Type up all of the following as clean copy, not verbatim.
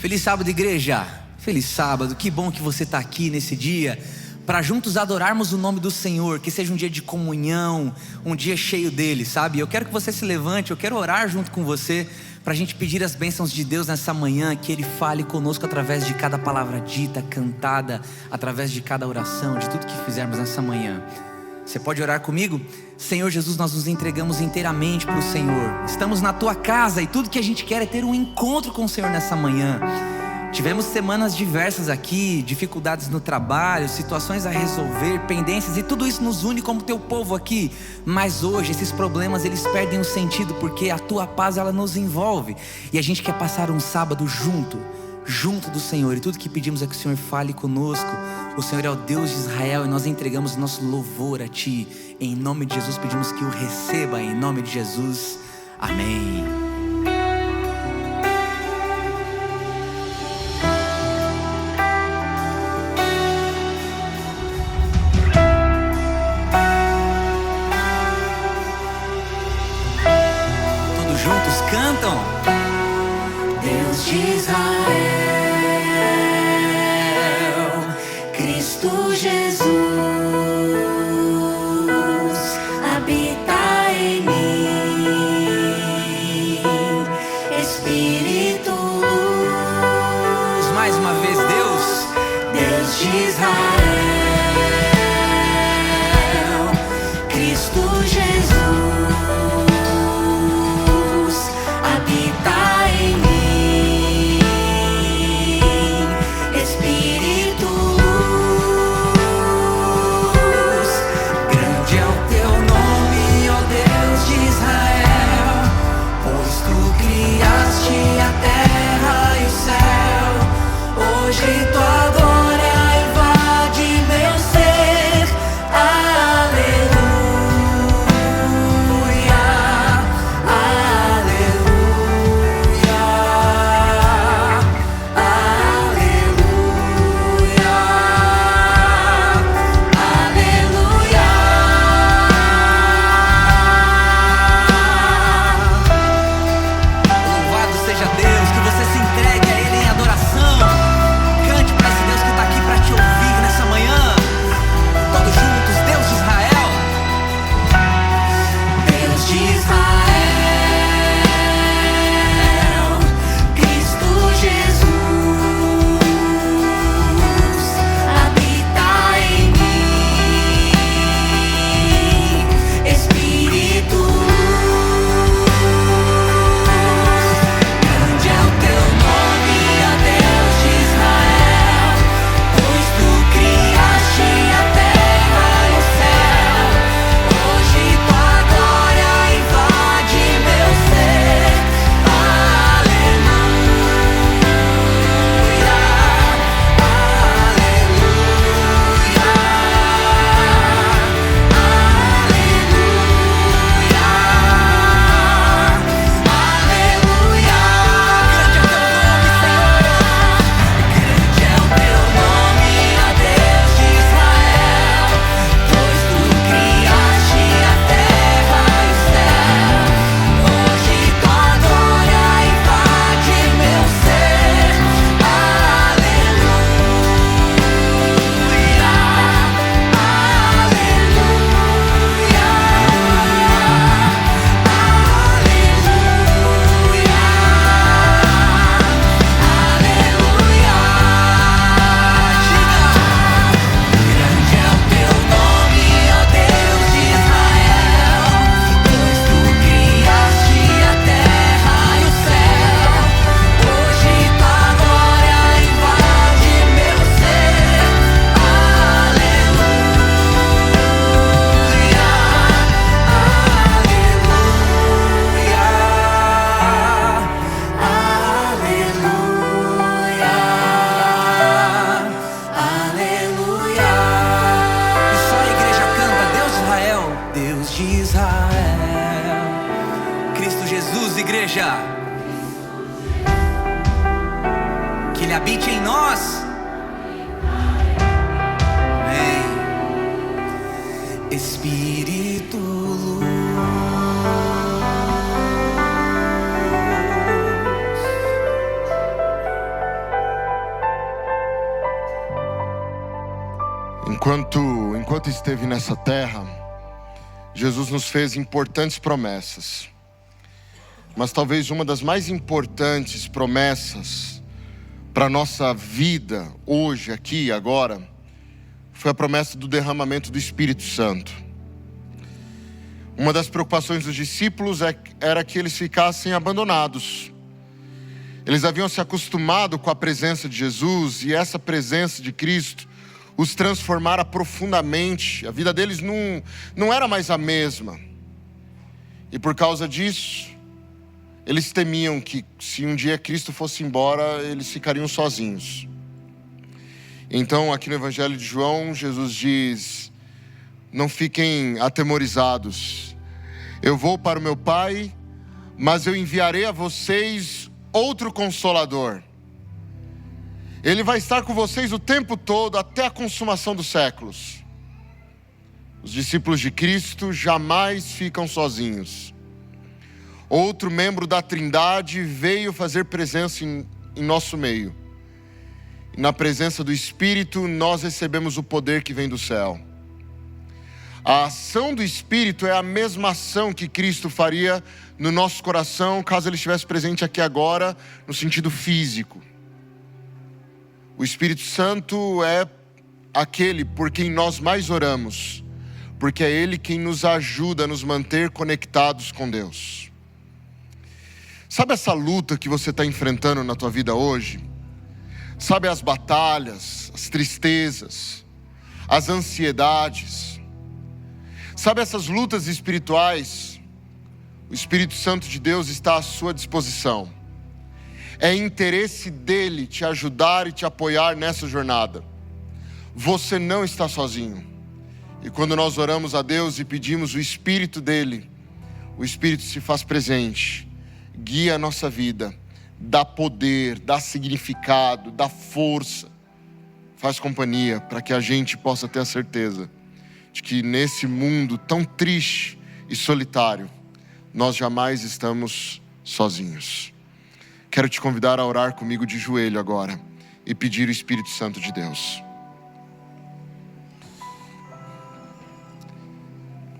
Feliz sábado, igreja. Feliz sábado, que bom que você está aqui nesse dia para juntos adorarmos o nome do Senhor. Que seja um dia de comunhão, um dia cheio dele, sabe? Eu quero que você se levante, eu quero orar junto com você para a gente pedir as bênçãos de Deus nessa manhã. Que Ele fale conosco através de cada palavra dita, cantada, através de cada oração, de tudo que fizermos nessa manhã. Você pode orar comigo? Senhor Jesus, nós nos entregamos inteiramente para o Senhor. Estamos na Tua casa e tudo que a gente quer é ter um encontro com o Senhor nessa manhã. Tivemos semanas diversas aqui, dificuldades no trabalho, situações a resolver, pendências, e tudo isso nos une como Teu povo aqui. Mas hoje esses problemas eles perdem o sentido, porque a Tua paz ela nos envolve. E a gente quer passar um sábado junto do Senhor. E tudo que pedimos é que o Senhor fale conosco. O Senhor é o Deus de Israel e nós entregamos nosso louvor a Ti. Em nome de Jesus pedimos que o receba, em nome de Jesus. Amém. Todos juntos cantam. Deus de Israel, Cristo Jesus, habita em mim, Espírito luz. Mais uma vez, Deus de Israel, Cristo Jesus, habita em mim. Hoje tua glória invade meu ser, aleluia, aleluia, aleluia, aleluia. Louvado seja Deus, que você se entregue a Ele em adoração. Cante para esse Deus que está aqui para te ouvir nessa manhã. Todos juntos, Deus de Israel. Deus de Israel, Cristo Jesus, habita em mim, Espírito luz. Grande é o Teu nome, ó Deus de Israel, pois Tu criaste a terra e o céu. Hoje Tua glória invade meu ser, aleluia, aleluia, grande é o Teu nome, ó Deus de Israel, pois Tu criaste a terra e o céu. Hoje Tua glória invade meu ser, aleluia, grande é o Teu nome, ó Deus de Israel, pois Tu criaste a terra e o céu. Hoje Tua glória invade meu ser, aleluia, aleluia, aleluia. E só a igreja canta. Deus de Israel, Deus de Israel, Cristo Jesus, igreja. Que Ele habite em nós. Amém. Espírito luz. Enquanto esteve nessa terra, Jesus nos fez importantes promessas. Mas talvez uma das mais importantes promessas para a nossa vida, hoje, aqui e agora, foi a promessa do derramamento do Espírito Santo. Uma das preocupações dos discípulos era que eles ficassem abandonados. Eles haviam se acostumado com a presença de Jesus, e essa presença de Cristo os transformara profundamente. A vida deles não era mais a mesma. E por causa disso, eles temiam que se um dia Cristo fosse embora, eles ficariam sozinhos. Então, aqui no Evangelho de João, Jesus diz: não fiquem atemorizados. Eu vou para o meu Pai, mas eu enviarei a vocês outro Consolador. Ele vai estar com vocês o tempo todo, até a consumação dos séculos. Os discípulos de Cristo jamais ficam sozinhos. Outro membro da Trindade veio fazer presença em nosso meio. E na presença do Espírito, nós recebemos o poder que vem do céu. A ação do Espírito é a mesma ação que Cristo faria no nosso coração, caso Ele estivesse presente aqui agora, no sentido físico. O Espírito Santo é aquele por quem nós mais oramos, porque é Ele quem nos ajuda a nos manter conectados com Deus. Sabe essa luta que você está enfrentando na tua vida hoje? Sabe as batalhas, as tristezas, as ansiedades? Sabe essas lutas espirituais? O Espírito Santo de Deus está à sua disposição. É interesse dele te ajudar e te apoiar nessa jornada. Você não está sozinho. E quando nós oramos a Deus e pedimos o Espírito dele, o Espírito se faz presente, guia a nossa vida, dá poder, dá significado, dá força, faz companhia para que a gente possa ter a certeza de que nesse mundo tão triste e solitário, nós jamais estamos sozinhos. Quero te convidar a orar comigo de joelho agora e pedir o Espírito Santo de Deus.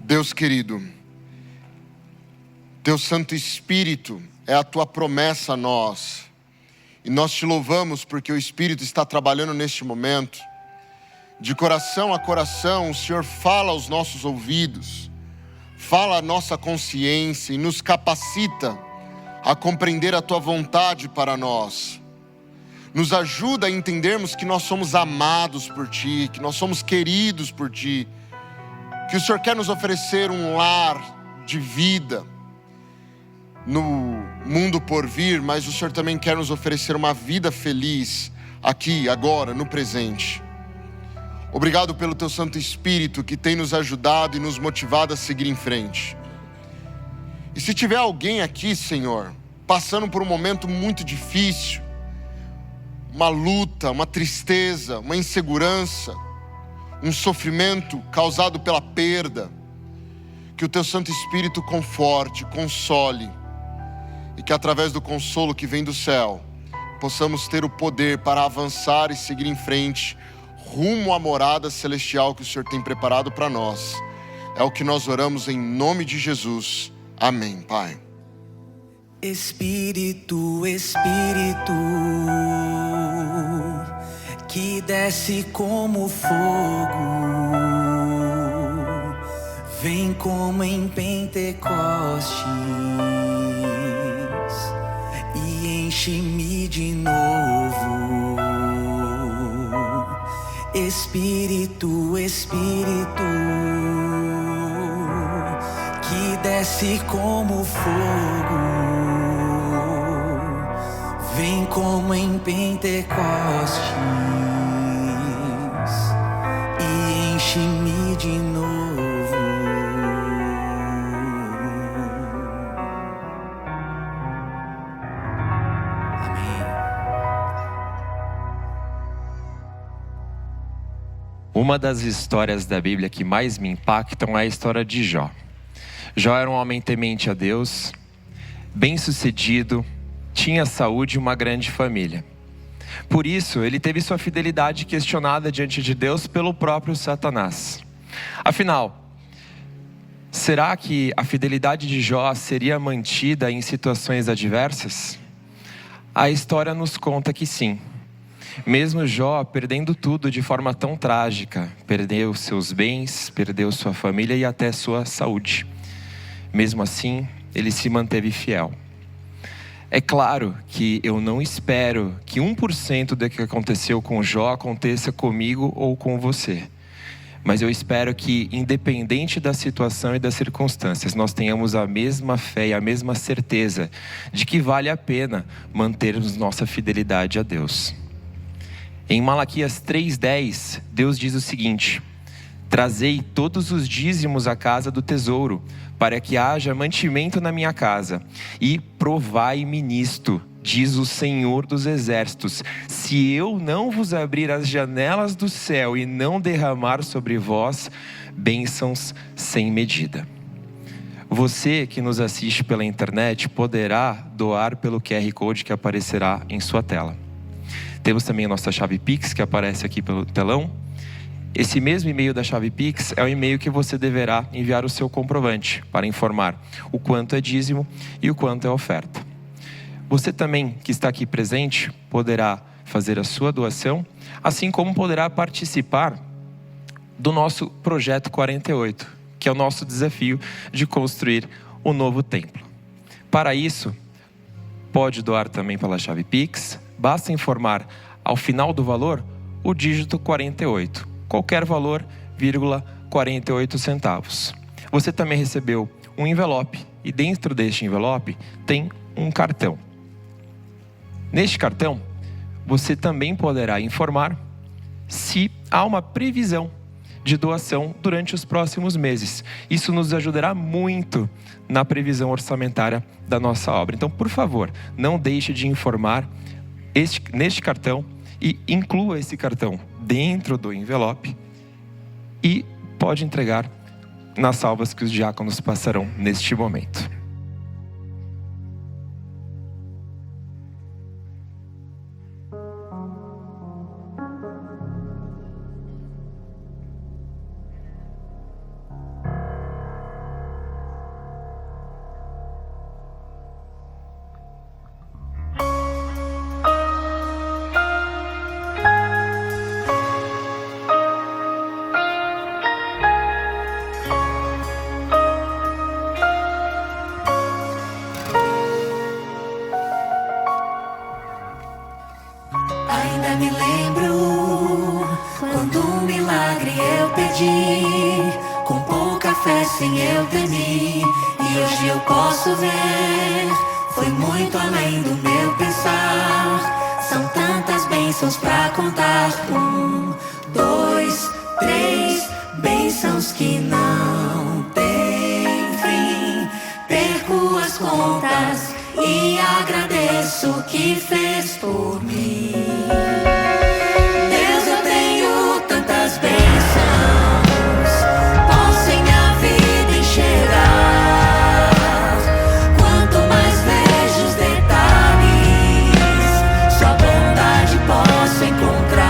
Deus querido, Teu Santo Espírito é a Tua promessa a nós. E nós te louvamos porque o Espírito está trabalhando neste momento. De coração a coração, o Senhor fala aos nossos ouvidos, fala à nossa consciência e nos capacita a compreender a Tua vontade para nós. Nos ajuda a entendermos que nós somos amados por Ti, que nós somos queridos por Ti, que o Senhor quer nos oferecer um lar de vida no mundo por vir, mas o Senhor também quer nos oferecer uma vida feliz aqui, agora, no presente. Obrigado pelo Teu Santo Espírito que tem nos ajudado e nos motivado a seguir em frente. E se tiver alguém aqui, Senhor, passando por um momento muito difícil, uma luta, uma tristeza, uma insegurança, um sofrimento causado pela perda, que o Teu Santo Espírito conforte, console, e que através do consolo que vem do céu, possamos ter o poder para avançar e seguir em frente, rumo à morada celestial que o Senhor tem preparado para nós. É o que nós oramos em nome de Jesus. Amém, Pai. Espírito, Espírito, que desce como fogo, vem como em Pentecostes e enche-me de novo. Espírito, Espírito, que desce como fogo, vem como em Pentecostes e enche-me de novo. Amém. Uma das histórias da Bíblia que mais me impactam é a história de Jó. Jó era um homem temente a Deus, bem-sucedido, tinha saúde e uma grande família. Por isso, ele teve sua fidelidade questionada diante de Deus pelo próprio Satanás. Afinal, será que a fidelidade de Jó seria mantida em situações adversas? A história nos conta que sim. Mesmo Jó perdendo tudo de forma tão trágica, perdeu seus bens, perdeu sua família e até sua saúde. Mesmo assim, ele se manteve fiel. É claro que eu não espero que 1% do que aconteceu com Jó aconteça comigo ou com você. Mas eu espero que, independente da situação e das circunstâncias, nós tenhamos a mesma fé e a mesma certeza de que vale a pena mantermos nossa fidelidade a Deus. Em Malaquias 3:10, Deus diz o seguinte: trazei todos os dízimos à casa do tesouro, para que haja mantimento na minha casa, e provai-me nisto, diz o Senhor dos Exércitos, se eu não vos abrir as janelas do céu e não derramar sobre vós bênçãos sem medida. Você que nos assiste pela internet poderá doar pelo QR Code que aparecerá em sua tela. Temos também a nossa chave Pix, que aparece aqui pelo telão. Esse mesmo e-mail da chave Pix é o e-mail que você deverá enviar o seu comprovante para informar o quanto é dízimo e o quanto é oferta. Você também, que está aqui presente, poderá fazer a sua doação, assim como poderá participar do nosso Projeto 48, que é o nosso desafio de construir um novo templo. Para isso, pode doar também pela chave Pix. Basta informar ao final do valor o dígito 48. Qualquer valor, 48 centavos. Você também recebeu um envelope e dentro deste envelope tem um cartão. Neste cartão, você também poderá informar se há uma previsão de doação durante os próximos meses. Isso nos ajudará muito na previsão orçamentária da nossa obra. Então, por favor, não deixe de informar neste cartão e inclua esse cartão dentro do envelope e pode entregar nas salvas que os diáconos passarão neste momento. Ainda me lembro quando um milagre eu pedi, com pouca fé sim eu temi, e hoje eu posso ver, foi muito além do meu pensar. São tantas bênçãos pra contar, 1, 2, 3, bênçãos que não tem fim. Perco as contas e agradeço o que fez por mim. Deus, eu tenho tantas bênçãos, posso em minha vida enxergar. Quanto mais vejo os detalhes, sua bondade posso encontrar.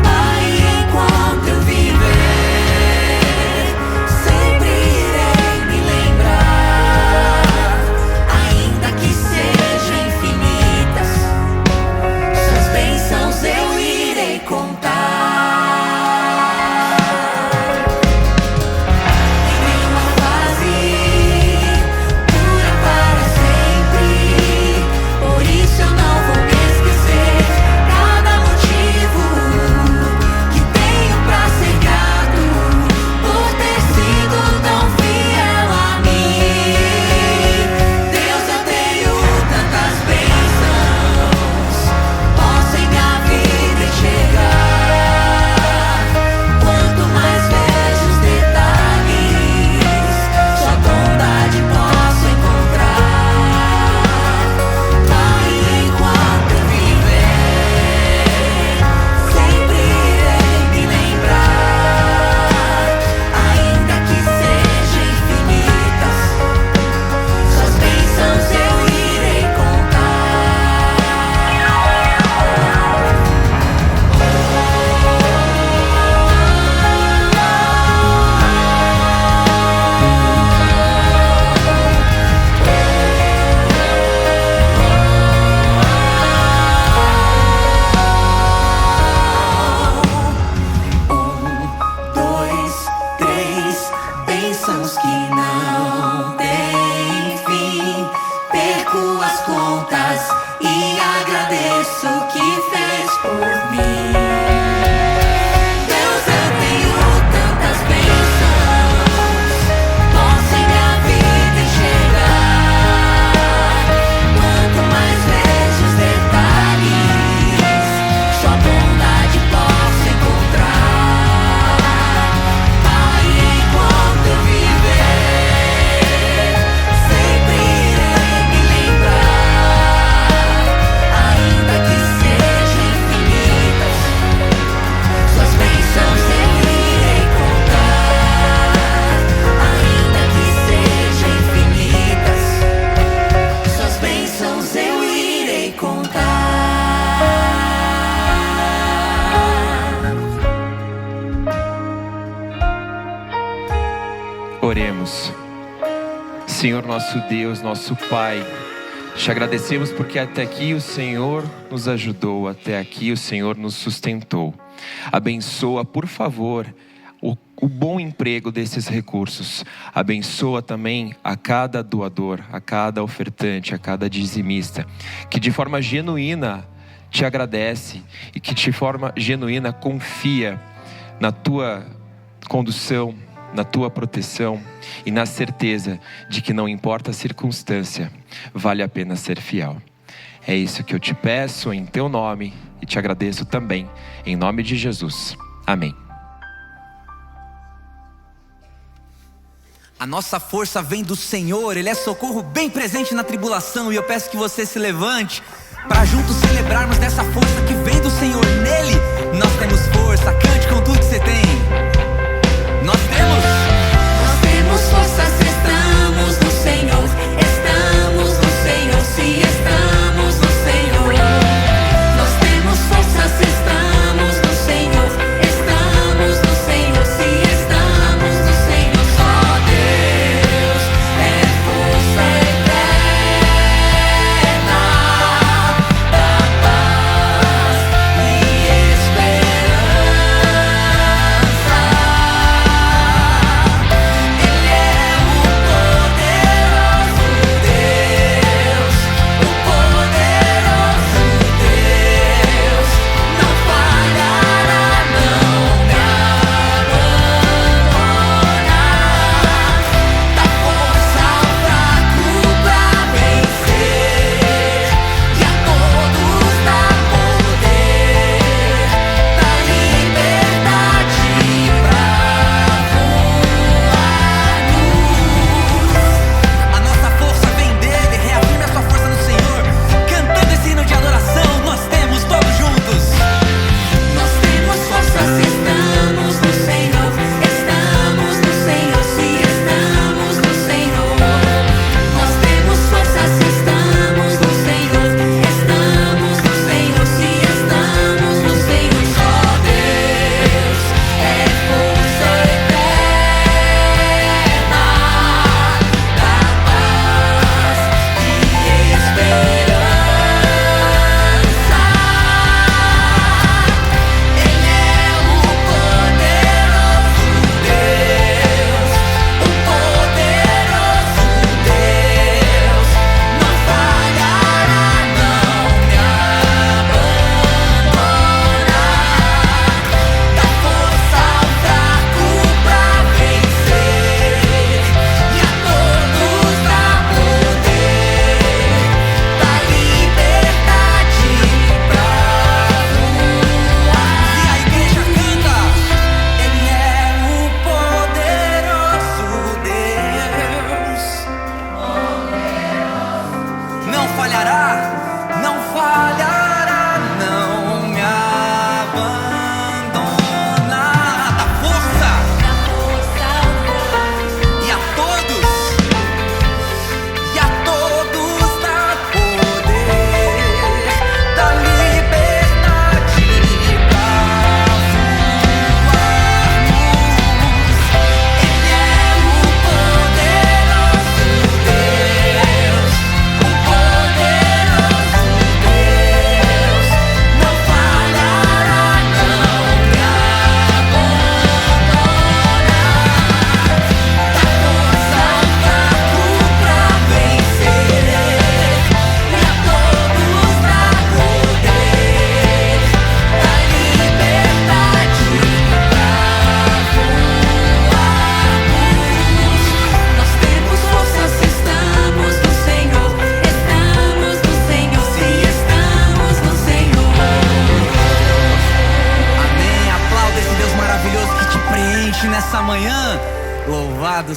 Pai, enquanto eu viver, sempre irei me lembrar, ainda que sejam infinitas planos que não têm fim. Perco as contas e agradeço o que fez por mim. Deus, eu tenho tantas bênçãos, posso em minha vida enxergar. Quanto mais vejo os detalhes, sua bondade posso encontrar. Pai, enquanto eu viver, sempre irei me lembrar. Ainda que sejam infinitas, suas bênçãos eu irei contar. Ainda que sejam infinitas, suas bênçãos eu irei contar. Oremos. Senhor nosso Deus, nosso Pai, te agradecemos porque até aqui o Senhor nos ajudou, até aqui o Senhor nos sustentou. Abençoa, por favor, o bom emprego desses recursos. Abençoa também a cada doador, a cada ofertante, a cada dizimista, que de forma genuína te agradece e que de forma genuína confia na tua condução, na tua proteção e na certeza de que não importa a circunstância, vale a pena ser fiel. É isso que eu te peço em teu nome e te agradeço também em nome de Jesus. Amém. A nossa força vem do Senhor, Ele é socorro bem presente na tribulação. E eu peço que você se levante para juntos celebrarmos dessa força que vem do Senhor. Nele nós temos força. Cante com tudo que você tem. Nós temos Força se estamos no Senhor, estamos no Senhor, se estamos no Senhor. Nós temos força se estamos no Senhor, estamos no Senhor, se estamos no Senhor. Só Deus é força eterna, da paz e esperança.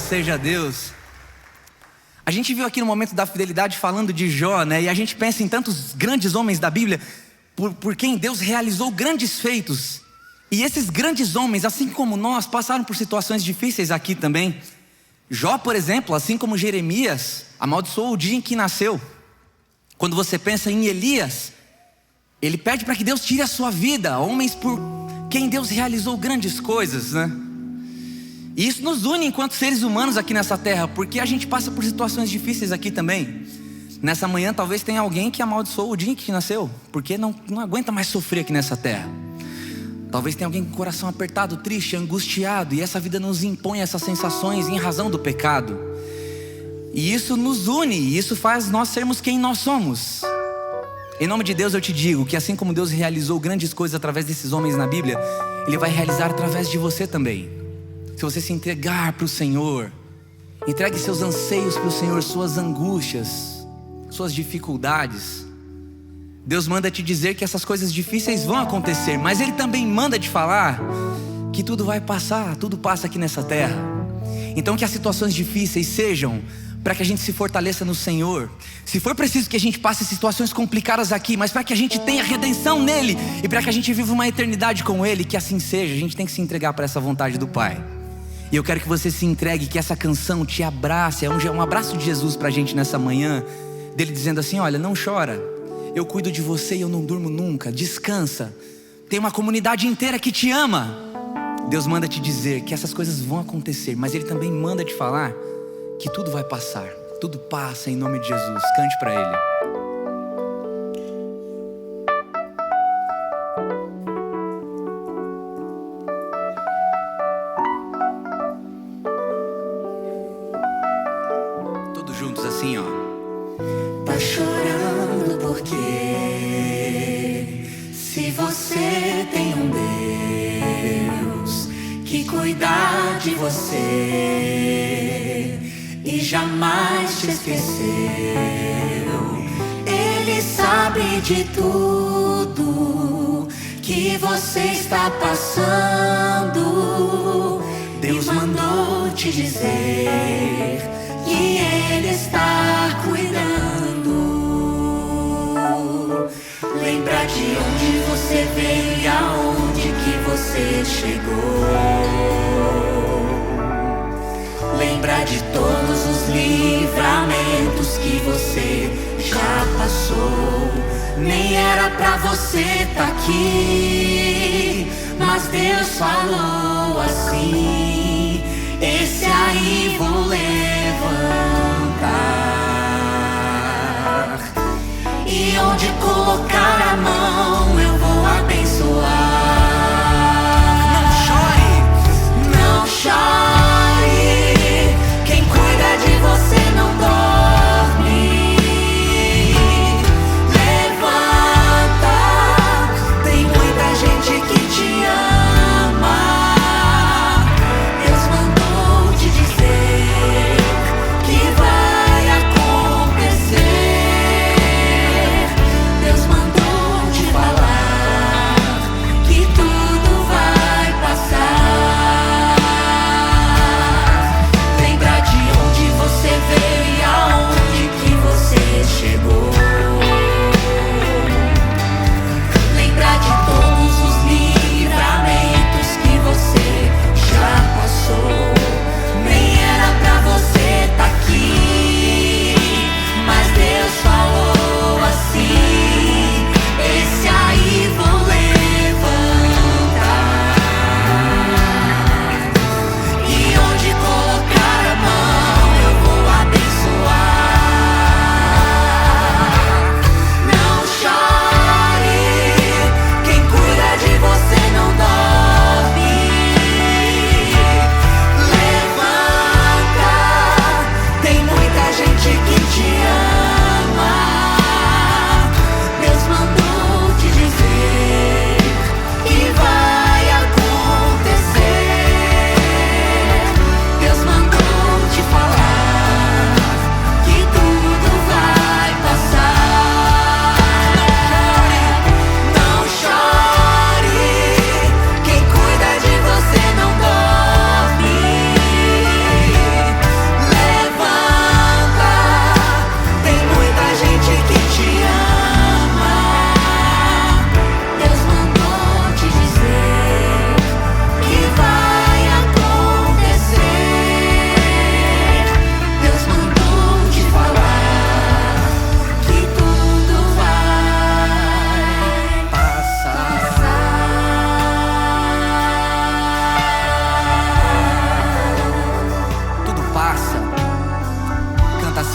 seja Deus. A gente viu aqui no momento da fidelidade falando de Jó, né? E a gente pensa em tantos grandes homens da Bíblia por quem Deus realizou grandes feitos. E esses grandes homens, assim como nós, passaram por situações difíceis aqui também. Jó, por exemplo, assim como Jeremias, amaldiçoou o dia em que nasceu. Quando você pensa em Elias, ele pede para que Deus tire a sua vida. Homens por quem Deus realizou grandes coisas, né? E isso nos une enquanto seres humanos aqui nessa terra, porque a gente passa por situações difíceis aqui também. Nessa manhã talvez tenha alguém que amaldiçoou o dia em que nasceu, porque não aguenta mais sofrer aqui nessa terra. Talvez tenha alguém com o coração apertado, triste, angustiado, e essa vida nos impõe essas sensações em razão do pecado. E isso nos une, e isso faz nós sermos quem nós somos. Em nome de Deus eu te digo que assim como Deus realizou grandes coisas através desses homens na Bíblia, Ele vai realizar através de você também. Se você se entregar para o Senhor, entregue seus anseios para o Senhor, suas angústias, suas dificuldades. Deus manda te dizer que essas coisas difíceis vão acontecer, mas Ele também manda te falar que tudo vai passar, tudo passa aqui nessa terra. Então que as situações difíceis sejam para que a gente se fortaleça no Senhor. Se for preciso que a gente passe situações complicadas aqui, mas para que a gente tenha redenção nele e para que a gente viva uma eternidade com Ele, que assim seja. A gente tem que se entregar para essa vontade do Pai. E eu quero que você se entregue, que essa canção te abrace. É um abraço de Jesus pra gente nessa manhã, dele dizendo assim: olha, não chora, eu cuido de você e eu não durmo nunca. Descansa, tem uma comunidade inteira que te ama. Deus manda te dizer que essas coisas vão acontecer, mas Ele também manda te falar que tudo vai passar. Tudo passa em nome de Jesus. Cante pra Ele. Assim, ó. Tá chorando porque se você tem um Deus que cuida de você e jamais te esqueceu, Ele sabe de tudo que você está passando. Deus mandou te dizer que Ele está cuidando. Lembra de onde você veio e aonde que você chegou. Lembra de todos os livramentos que você já passou. Nem era pra você tá aqui, mas Deus falou assim: esse aí vou levantar. E onde colocar a mão eu vou abençoar. Não chore, não chore. Quem cuida de você não dorme. Levanta, tem muita gente que te ama. Deus mandou te dizer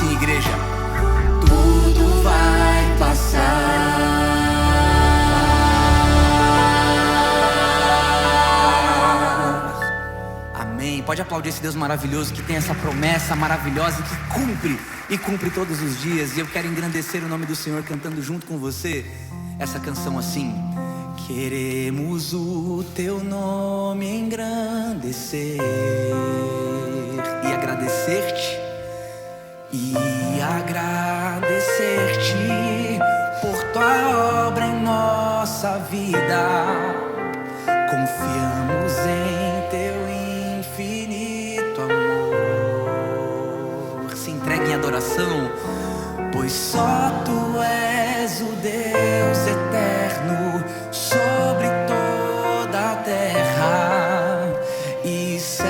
assim, igreja. Tudo vai passar. Amém. Pode aplaudir esse Deus maravilhoso que tem essa promessa maravilhosa e cumpre todos os dias. E eu quero engrandecer o nome do Senhor cantando junto com você essa canção assim. Queremos o teu nome engrandecer e agradecer-te por tua obra em nossa vida. Confiamos em teu infinito amor. Se entregue em adoração, pois só tu és o Deus eterno sobre toda a terra e céu.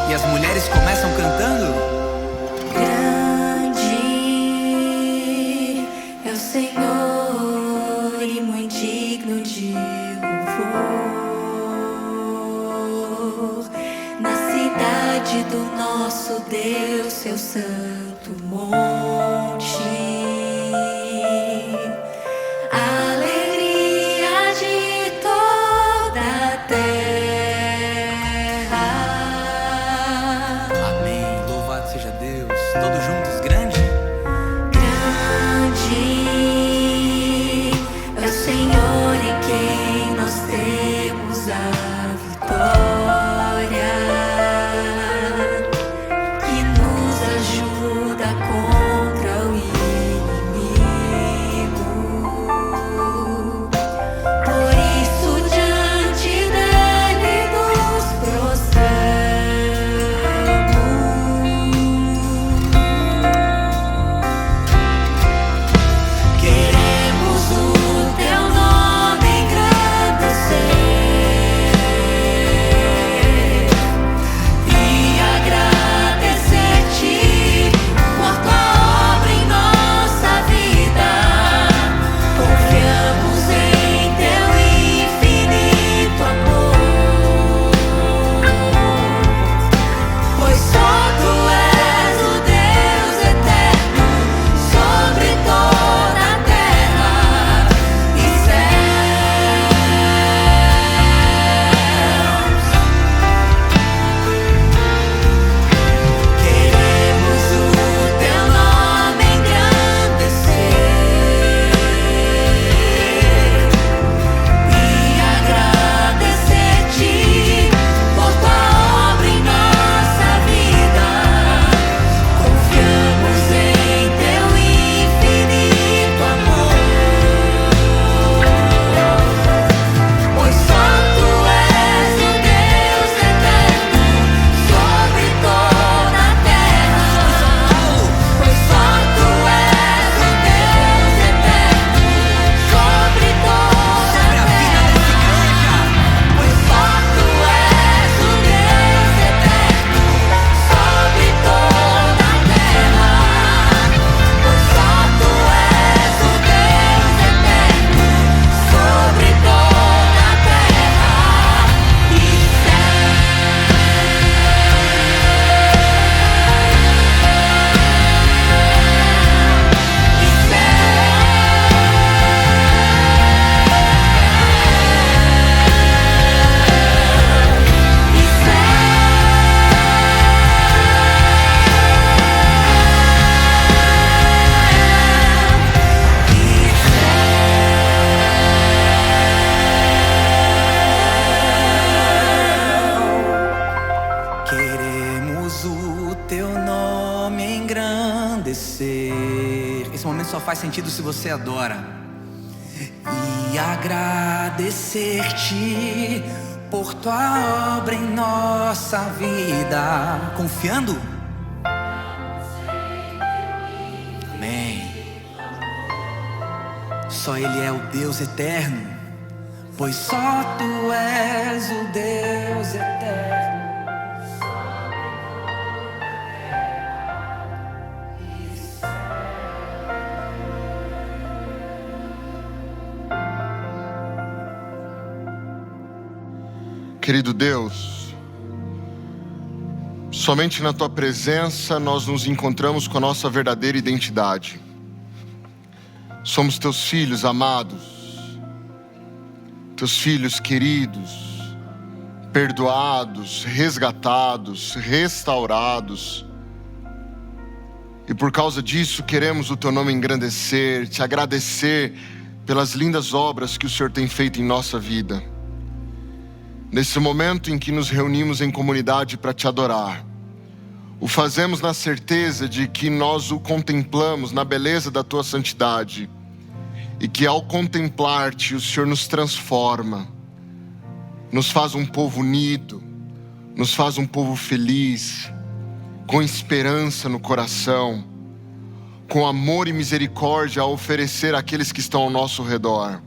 E as mulheres começam cantando. Grande é o Senhor e muito digno de louvor. Na cidade do nosso Deus, seu santo monte. Alegria de toda a terra. Amém. Louvado seja Deus. Todos juntos, grande. Grande é o Senhor em quem nós temos a vitória, que nos ajuda contra o inimigo. Por isso diante dele nos prostramos. Queremos o teu nome engrandecer e agradecer-te por tua obra em nossa vida. Confiamos em teu infinito amor, pois só tu és o Deus eterno sobre toda a terra e céus. Queremos o teu nome engrandecer e agradecer-te por tua obra em nossa vida. Confiamos em teu infinito amor, pois só tu és o Deus eterno sobre toda a terra. Pois só tu és o Deus eterno sobre toda a terra. Pois só tu és o Deus eterno sobre toda a terra. Pois só tu és o Deus eterno sobre toda a terra e Queremos o teu nome engrandecer. Esse momento só faz sentido se você adora. E agradecer-te por tua obra em nossa vida. Confiando? Amém. Só Ele é o Deus eterno. pois só tu és o Deus eterno. Querido Deus, somente na Tua presença nós nos encontramos com a nossa verdadeira identidade. Somos Teus filhos amados, Teus filhos queridos, perdoados, resgatados, restaurados. E por causa disso queremos o Teu nome engrandecer, Te agradecer pelas lindas obras que o Senhor tem feito em nossa vida. Nesse momento em que nos reunimos em comunidade para Te adorar, o fazemos na certeza de que nós o contemplamos na beleza da Tua santidade e que ao contemplar-Te o Senhor nos transforma, nos faz um povo unido, nos faz um povo feliz, com esperança no coração, com amor e misericórdia a oferecer àqueles que estão ao nosso redor.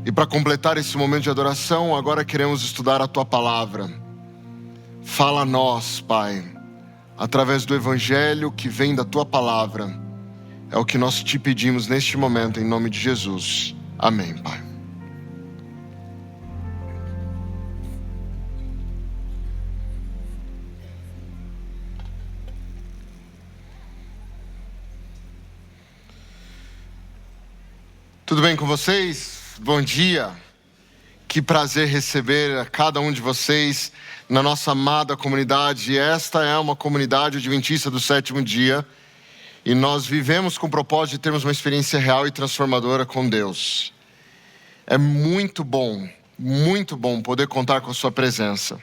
E para completar esse momento de adoração, agora queremos estudar a Tua palavra. Fala a nós, Pai, através do Evangelho que vem da Tua palavra. É o que nós Te pedimos neste momento, em nome de Jesus. Amém, Pai. Tudo bem com vocês? Bom dia, que prazer receber a cada um de vocês na nossa amada comunidade. Esta é uma comunidade adventista do sétimo dia e nós vivemos com o propósito de termos uma experiência real e transformadora com Deus. É muito bom poder contar com a sua presença.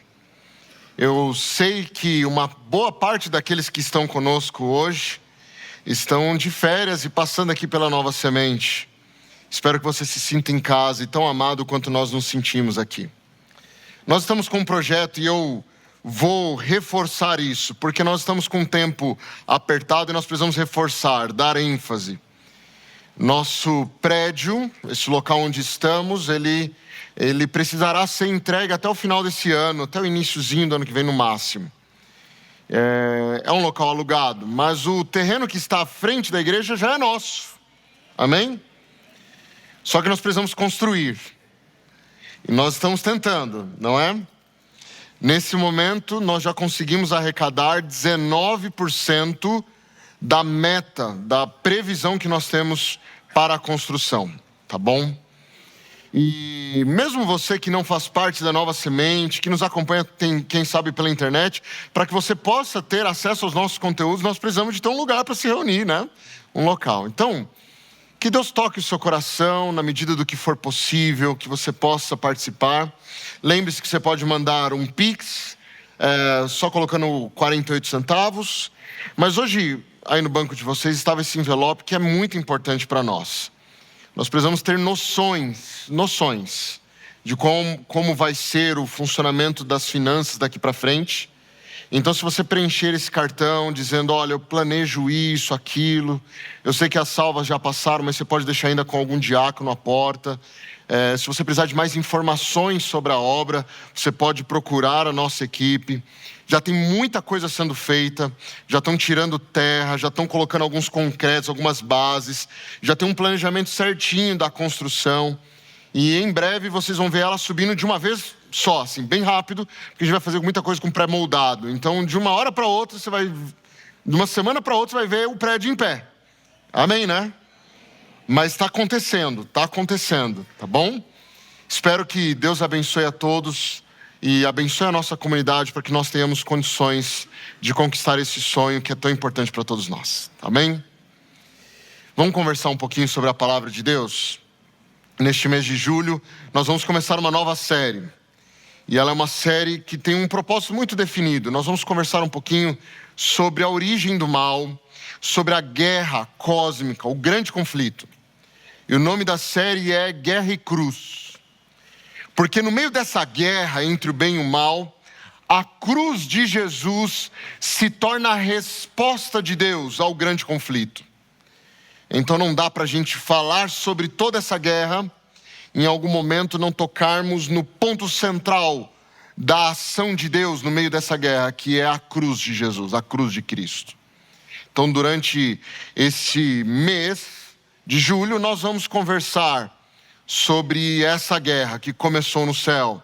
Eu sei que uma boa parte daqueles que estão conosco hoje estão de férias e passando aqui pela Nova Semente. Espero que você se sinta em casa e tão amado quanto nós nos sentimos aqui. Nós estamos com um projeto e eu vou reforçar isso, porque nós estamos com um tempo apertado e nós precisamos reforçar, dar ênfase. Nosso prédio, esse local onde estamos, ele precisará ser entregue até o final desse ano, até o iniciozinho do ano que vem no máximo. É um local alugado, mas o terreno que está à frente da igreja já é nosso. Amém? Só que nós precisamos construir. E nós estamos tentando, não é? Nesse momento, nós já conseguimos arrecadar 19% da meta, da previsão que nós temos para a construção. Tá bom? E mesmo você que não faz parte da Nova Semente, que nos acompanha, quem sabe pela internet, para que você possa ter acesso aos nossos conteúdos, nós precisamos de ter um lugar para se reunir, né? Um local. Então, que Deus toque o seu coração na medida do que for possível, que você possa participar. Lembre-se que você pode mandar um Pix, só colocando 48 centavos. Mas hoje, aí no banco de vocês, estava esse envelope que é muito importante para nós. Nós precisamos ter noções de como vai ser o funcionamento das finanças daqui para frente. Então, se você preencher esse cartão dizendo, olha, eu planejo isso, aquilo, eu sei que as salvas já passaram, mas você pode deixar ainda com algum diácono à porta. Se você precisar de mais informações sobre a obra, você pode procurar a nossa equipe. Já tem muita coisa sendo feita, já estão tirando terra, já estão colocando alguns concretos, algumas bases, já tem um planejamento certinho da construção. E em breve vocês vão ver ela subindo de uma vez só, assim, bem rápido, porque a gente vai fazer muita coisa com pré-moldado. Então, de uma hora para outra, de uma semana para outra, você vai ver o prédio em pé. Amém, né? Mas está acontecendo, tá bom? Espero que Deus abençoe a todos e abençoe a nossa comunidade para que nós tenhamos condições de conquistar esse sonho que é tão importante para todos nós. Amém? Vamos conversar um pouquinho sobre a palavra de Deus? Neste mês de julho, nós vamos começar uma nova série. E ela é uma série que tem um propósito muito definido. Nós vamos conversar um pouquinho sobre a origem do mal, sobre a guerra cósmica, o grande conflito. E o nome da série é Guerra e Cruz. Porque no meio dessa guerra entre o bem e o mal, a cruz de Jesus se torna a resposta de Deus ao grande conflito. Então não dá para a gente falar sobre toda essa guerra em algum momento, não tocarmos no ponto central da ação de Deus no meio dessa guerra, que é a cruz de Jesus, a cruz de Cristo. Então, durante esse mês de julho, nós vamos conversar sobre essa guerra que começou no céu,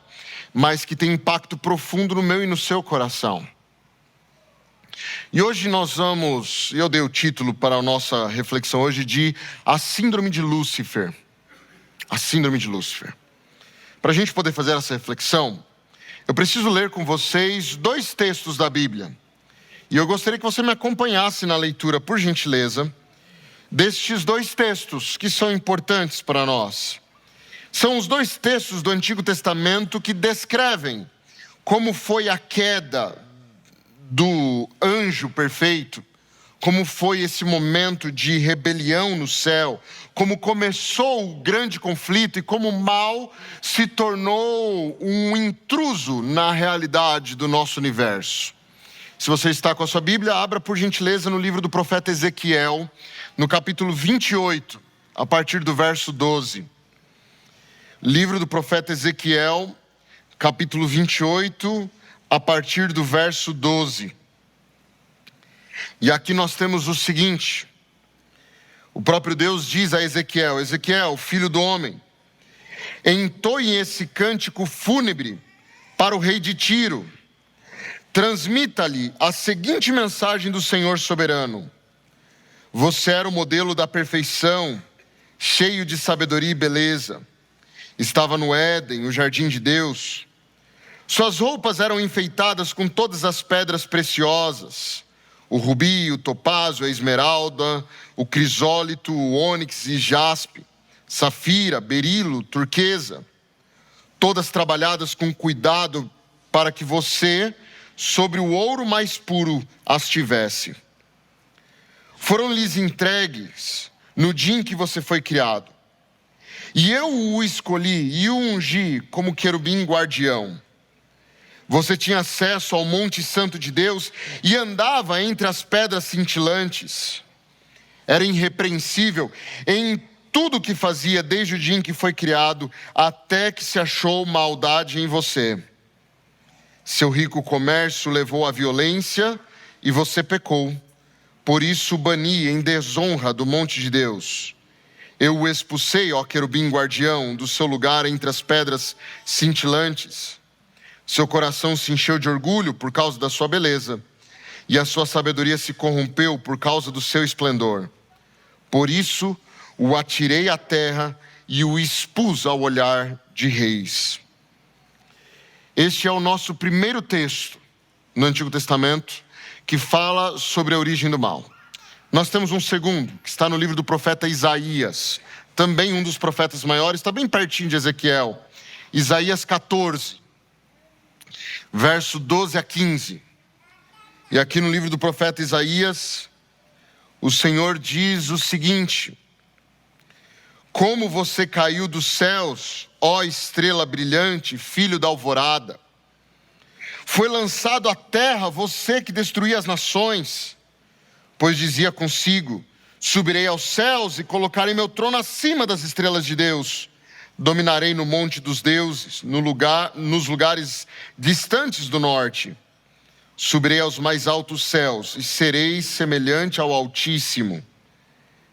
mas que tem impacto profundo no meu e no seu coração. E hoje eu dei o título para a nossa reflexão hoje de A Síndrome de Lúcifer. A Síndrome de Lúcifer. Para a gente poder fazer essa reflexão, eu preciso ler com vocês 2 textos da Bíblia. E eu gostaria que você me acompanhasse na leitura, por gentileza, destes 2 textos que são importantes para nós. São os 2 textos do Antigo Testamento que descrevem como foi a queda do anjo perfeito, como foi esse momento de rebelião no céu, como começou o grande conflito e como o mal se tornou um intruso na realidade do nosso universo. Se você está com a sua Bíblia, abra por gentileza no livro do profeta Ezequiel, no capítulo 28, a partir do verso 12. Livro do profeta Ezequiel, capítulo 28, a partir do verso 12. E aqui nós temos o seguinte: o próprio Deus diz a Ezequiel: Ezequiel, filho do homem, entoe esse cântico fúnebre para o rei de Tiro. Transmita-lhe a seguinte mensagem do Senhor soberano: você era o modelo da perfeição, cheio de sabedoria e beleza. Estava no Éden, o jardim de Deus. Suas roupas eram enfeitadas com todas as pedras preciosas: o rubi, o topázio, a esmeralda, o crisólito, o ônix e jaspe, safira, berilo, turquesa, todas trabalhadas com cuidado para que você, sobre o ouro mais puro, as tivesse. Foram-lhes entregues no dia em que você foi criado. E eu o escolhi e o ungi como querubim guardião. Você tinha acesso ao Monte Santo de Deus e andava entre as pedras cintilantes. Era irrepreensível em tudo o que fazia desde o dia em que foi criado, até que se achou maldade em você. Seu rico comércio levou à violência e você pecou. Por isso o bani em desonra do monte de Deus. Eu o expulsei, ó querubim guardião, do seu lugar entre as pedras cintilantes. Seu coração se encheu de orgulho por causa da sua beleza, e a sua sabedoria se corrompeu por causa do seu esplendor. Por isso o atirei à terra e o expus ao olhar de reis. Este é o nosso primeiro texto no Antigo Testamento que fala sobre a origem do mal. Nós temos um segundo, que está no livro do profeta Isaías, também um dos profetas maiores, está bem pertinho de Ezequiel. Isaías 14, verso 12 a 15. E aqui no livro do profeta Isaías, o Senhor diz o seguinte: como você caiu dos céus, ó estrela brilhante, filho da alvorada. Foi lançado à terra você que destruía as nações, pois dizia consigo: subirei aos céus e colocarei meu trono acima das estrelas de Deus. Dominarei no monte dos deuses, nos lugares distantes do norte. Subirei aos mais altos céus e serei semelhante ao Altíssimo.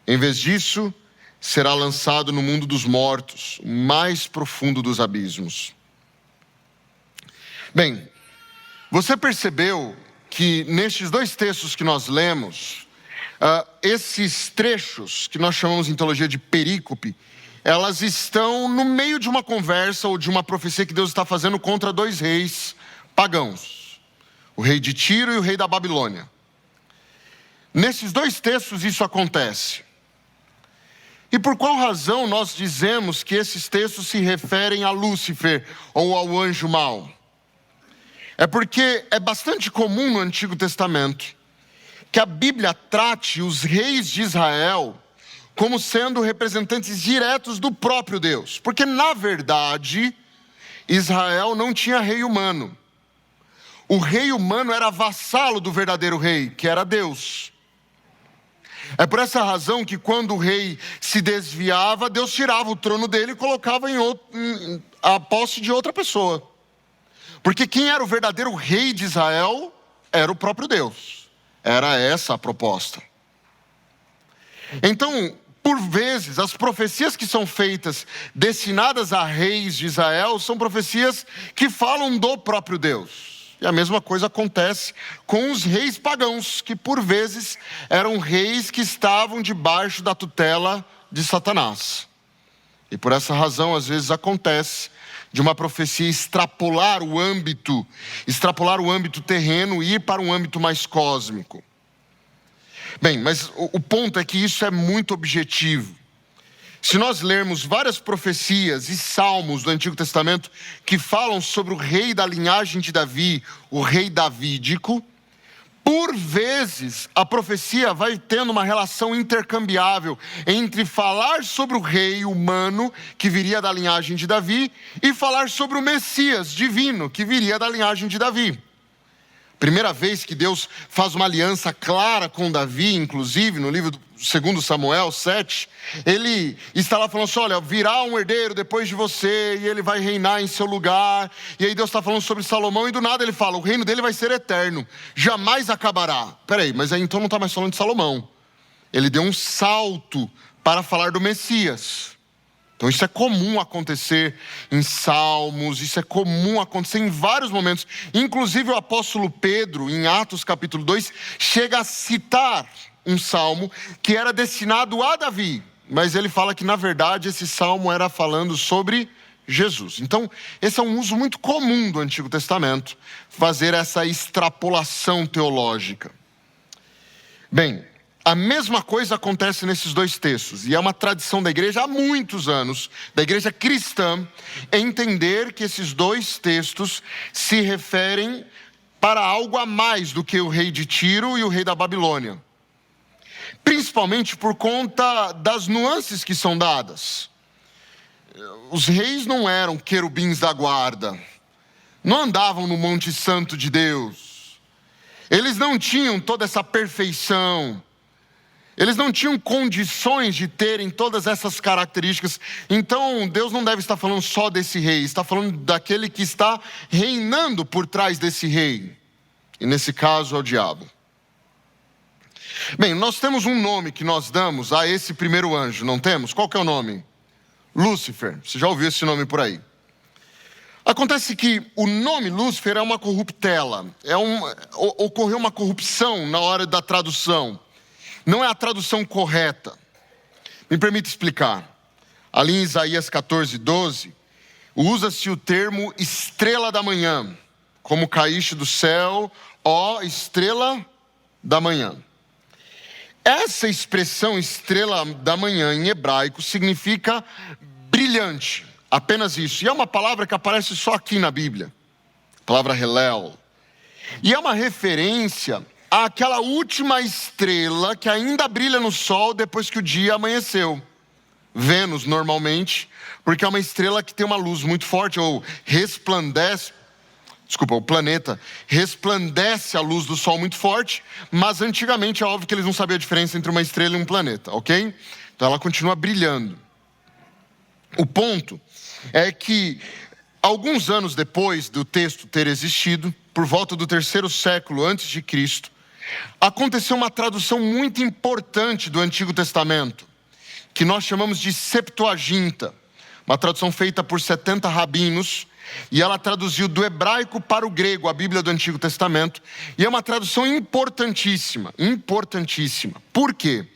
Em vez disso, será lançado no mundo dos mortos, o mais profundo dos abismos. Bem, você percebeu que nestes 2 textos que nós lemos, esses trechos que nós chamamos em teologia de perícope, elas estão no meio de uma conversa ou de uma profecia que Deus está fazendo contra 2 reis pagãos: o rei de Tiro e o rei da Babilônia. Nesses 2 textos isso acontece. E por qual razão nós dizemos que esses textos se referem a Lúcifer ou ao anjo mau? É porque é bastante comum no Antigo Testamento que a Bíblia trate os reis de Israel como sendo representantes diretos do próprio Deus. Porque, na verdade, Israel não tinha rei humano. O rei humano era vassalo do verdadeiro rei, que era Deus. É por essa razão que quando o rei se desviava, Deus tirava o trono dele e colocava a posse de outra pessoa. Porque quem era o verdadeiro rei de Israel era o próprio Deus. Era essa a proposta. Então, por vezes, as profecias que são feitas destinadas a reis de Israel são profecias que falam do próprio Deus. E a mesma coisa acontece com os reis pagãos, que por vezes eram reis que estavam debaixo da tutela de Satanás. E por essa razão, às vezes acontece de uma profecia extrapolar o âmbito terreno e ir para um âmbito mais cósmico. Bem, mas o ponto é que isso é muito objetivo. Se nós lermos várias profecias e salmos do Antigo Testamento que falam sobre o rei da linhagem de Davi, o rei davídico, por vezes a profecia vai tendo uma relação intercambiável entre falar sobre o rei humano que viria da linhagem de Davi e falar sobre o Messias divino que viria da linhagem de Davi. Primeira vez que Deus faz uma aliança clara com Davi, inclusive no livro do 2 Samuel 7, ele está lá falando assim, olha, virá um herdeiro depois de você e ele vai reinar em seu lugar. E aí Deus está falando sobre Salomão e do nada ele fala, o reino dele vai ser eterno, jamais acabará. Peraí, mas aí então não está mais falando de Salomão. Ele deu um salto para falar do Messias. Então isso é comum acontecer em Salmos, isso é comum acontecer em vários momentos. Inclusive o apóstolo Pedro, em Atos capítulo 2, chega a citar um salmo que era destinado a Davi. Mas ele fala que na verdade esse salmo era falando sobre Jesus. Então esse é um uso muito comum do Antigo Testamento, fazer essa extrapolação teológica. Bem, a mesma coisa acontece nesses dois textos, e é uma tradição da igreja há muitos anos, da igreja cristã, entender que esses dois textos se referem para algo a mais do que o rei de Tiro e o rei da Babilônia. Principalmente por conta das nuances que são dadas. Os reis não eram querubins da guarda, não andavam no Monte Santo de Deus, eles não tinham toda essa perfeição, eles não tinham condições de terem todas essas características. Então Deus não deve estar falando só desse rei, está falando daquele que está reinando por trás desse rei. E nesse caso é o diabo. Bem, nós temos um nome que nós damos a esse primeiro anjo, não temos? Qual que é o nome? Lúcifer. Você já ouviu esse nome por aí? Acontece que o nome Lúcifer é uma corruptela. Ocorreu uma corrupção na hora da tradução. Não é a tradução correta. Me permita explicar. Ali em Isaías 14:12, usa-se o termo estrela da manhã, como caíste do céu, ó estrela da manhã. Essa expressão estrela da manhã em hebraico significa brilhante, apenas isso. E é uma palavra que aparece só aqui na Bíblia, a palavra Helel. E é uma referência àquela última estrela que ainda brilha no sol depois que o dia amanheceu. Vênus, normalmente, porque é uma estrela que tem uma luz muito forte, ou resplandece. O planeta resplandece a luz do sol muito forte, mas antigamente é óbvio que eles não sabiam a diferença entre uma estrela e um planeta, ok? Então ela continua brilhando. O ponto é que, alguns anos depois do texto ter existido, por volta do 3º século antes de Cristo, aconteceu uma tradução muito importante do Antigo Testamento, que nós chamamos de Septuaginta, uma tradução feita por 70 rabinos, e ela traduziu do hebraico para o grego a Bíblia do Antigo Testamento, e é uma tradução importantíssima, importantíssima. Por quê?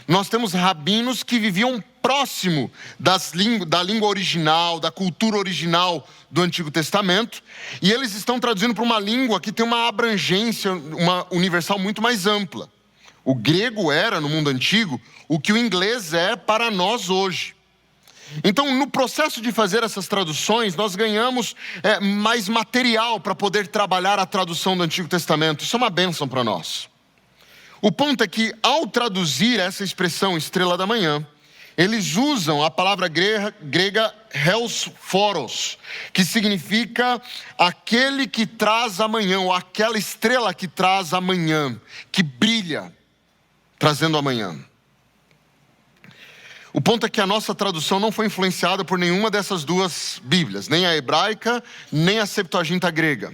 Nós temos rabinos que viviam próximo da língua original, da cultura original do Antigo Testamento, e eles estão traduzindo para uma língua que tem uma abrangência, uma universal muito mais ampla. O grego era, no mundo antigo, o que o inglês é para nós hoje. Então, no processo de fazer essas traduções, nós ganhamos mais material para poder trabalhar a tradução do Antigo Testamento. Isso é uma bênção para nós. O ponto é que, ao traduzir essa expressão estrela da manhã, eles usam a palavra grega Helsphoros, que significa aquele que traz a manhã, ou aquela estrela que traz a manhã, que brilha, trazendo a manhã. O ponto é que a nossa tradução não foi influenciada por nenhuma dessas duas Bíblias, nem a hebraica, nem a Septuaginta grega.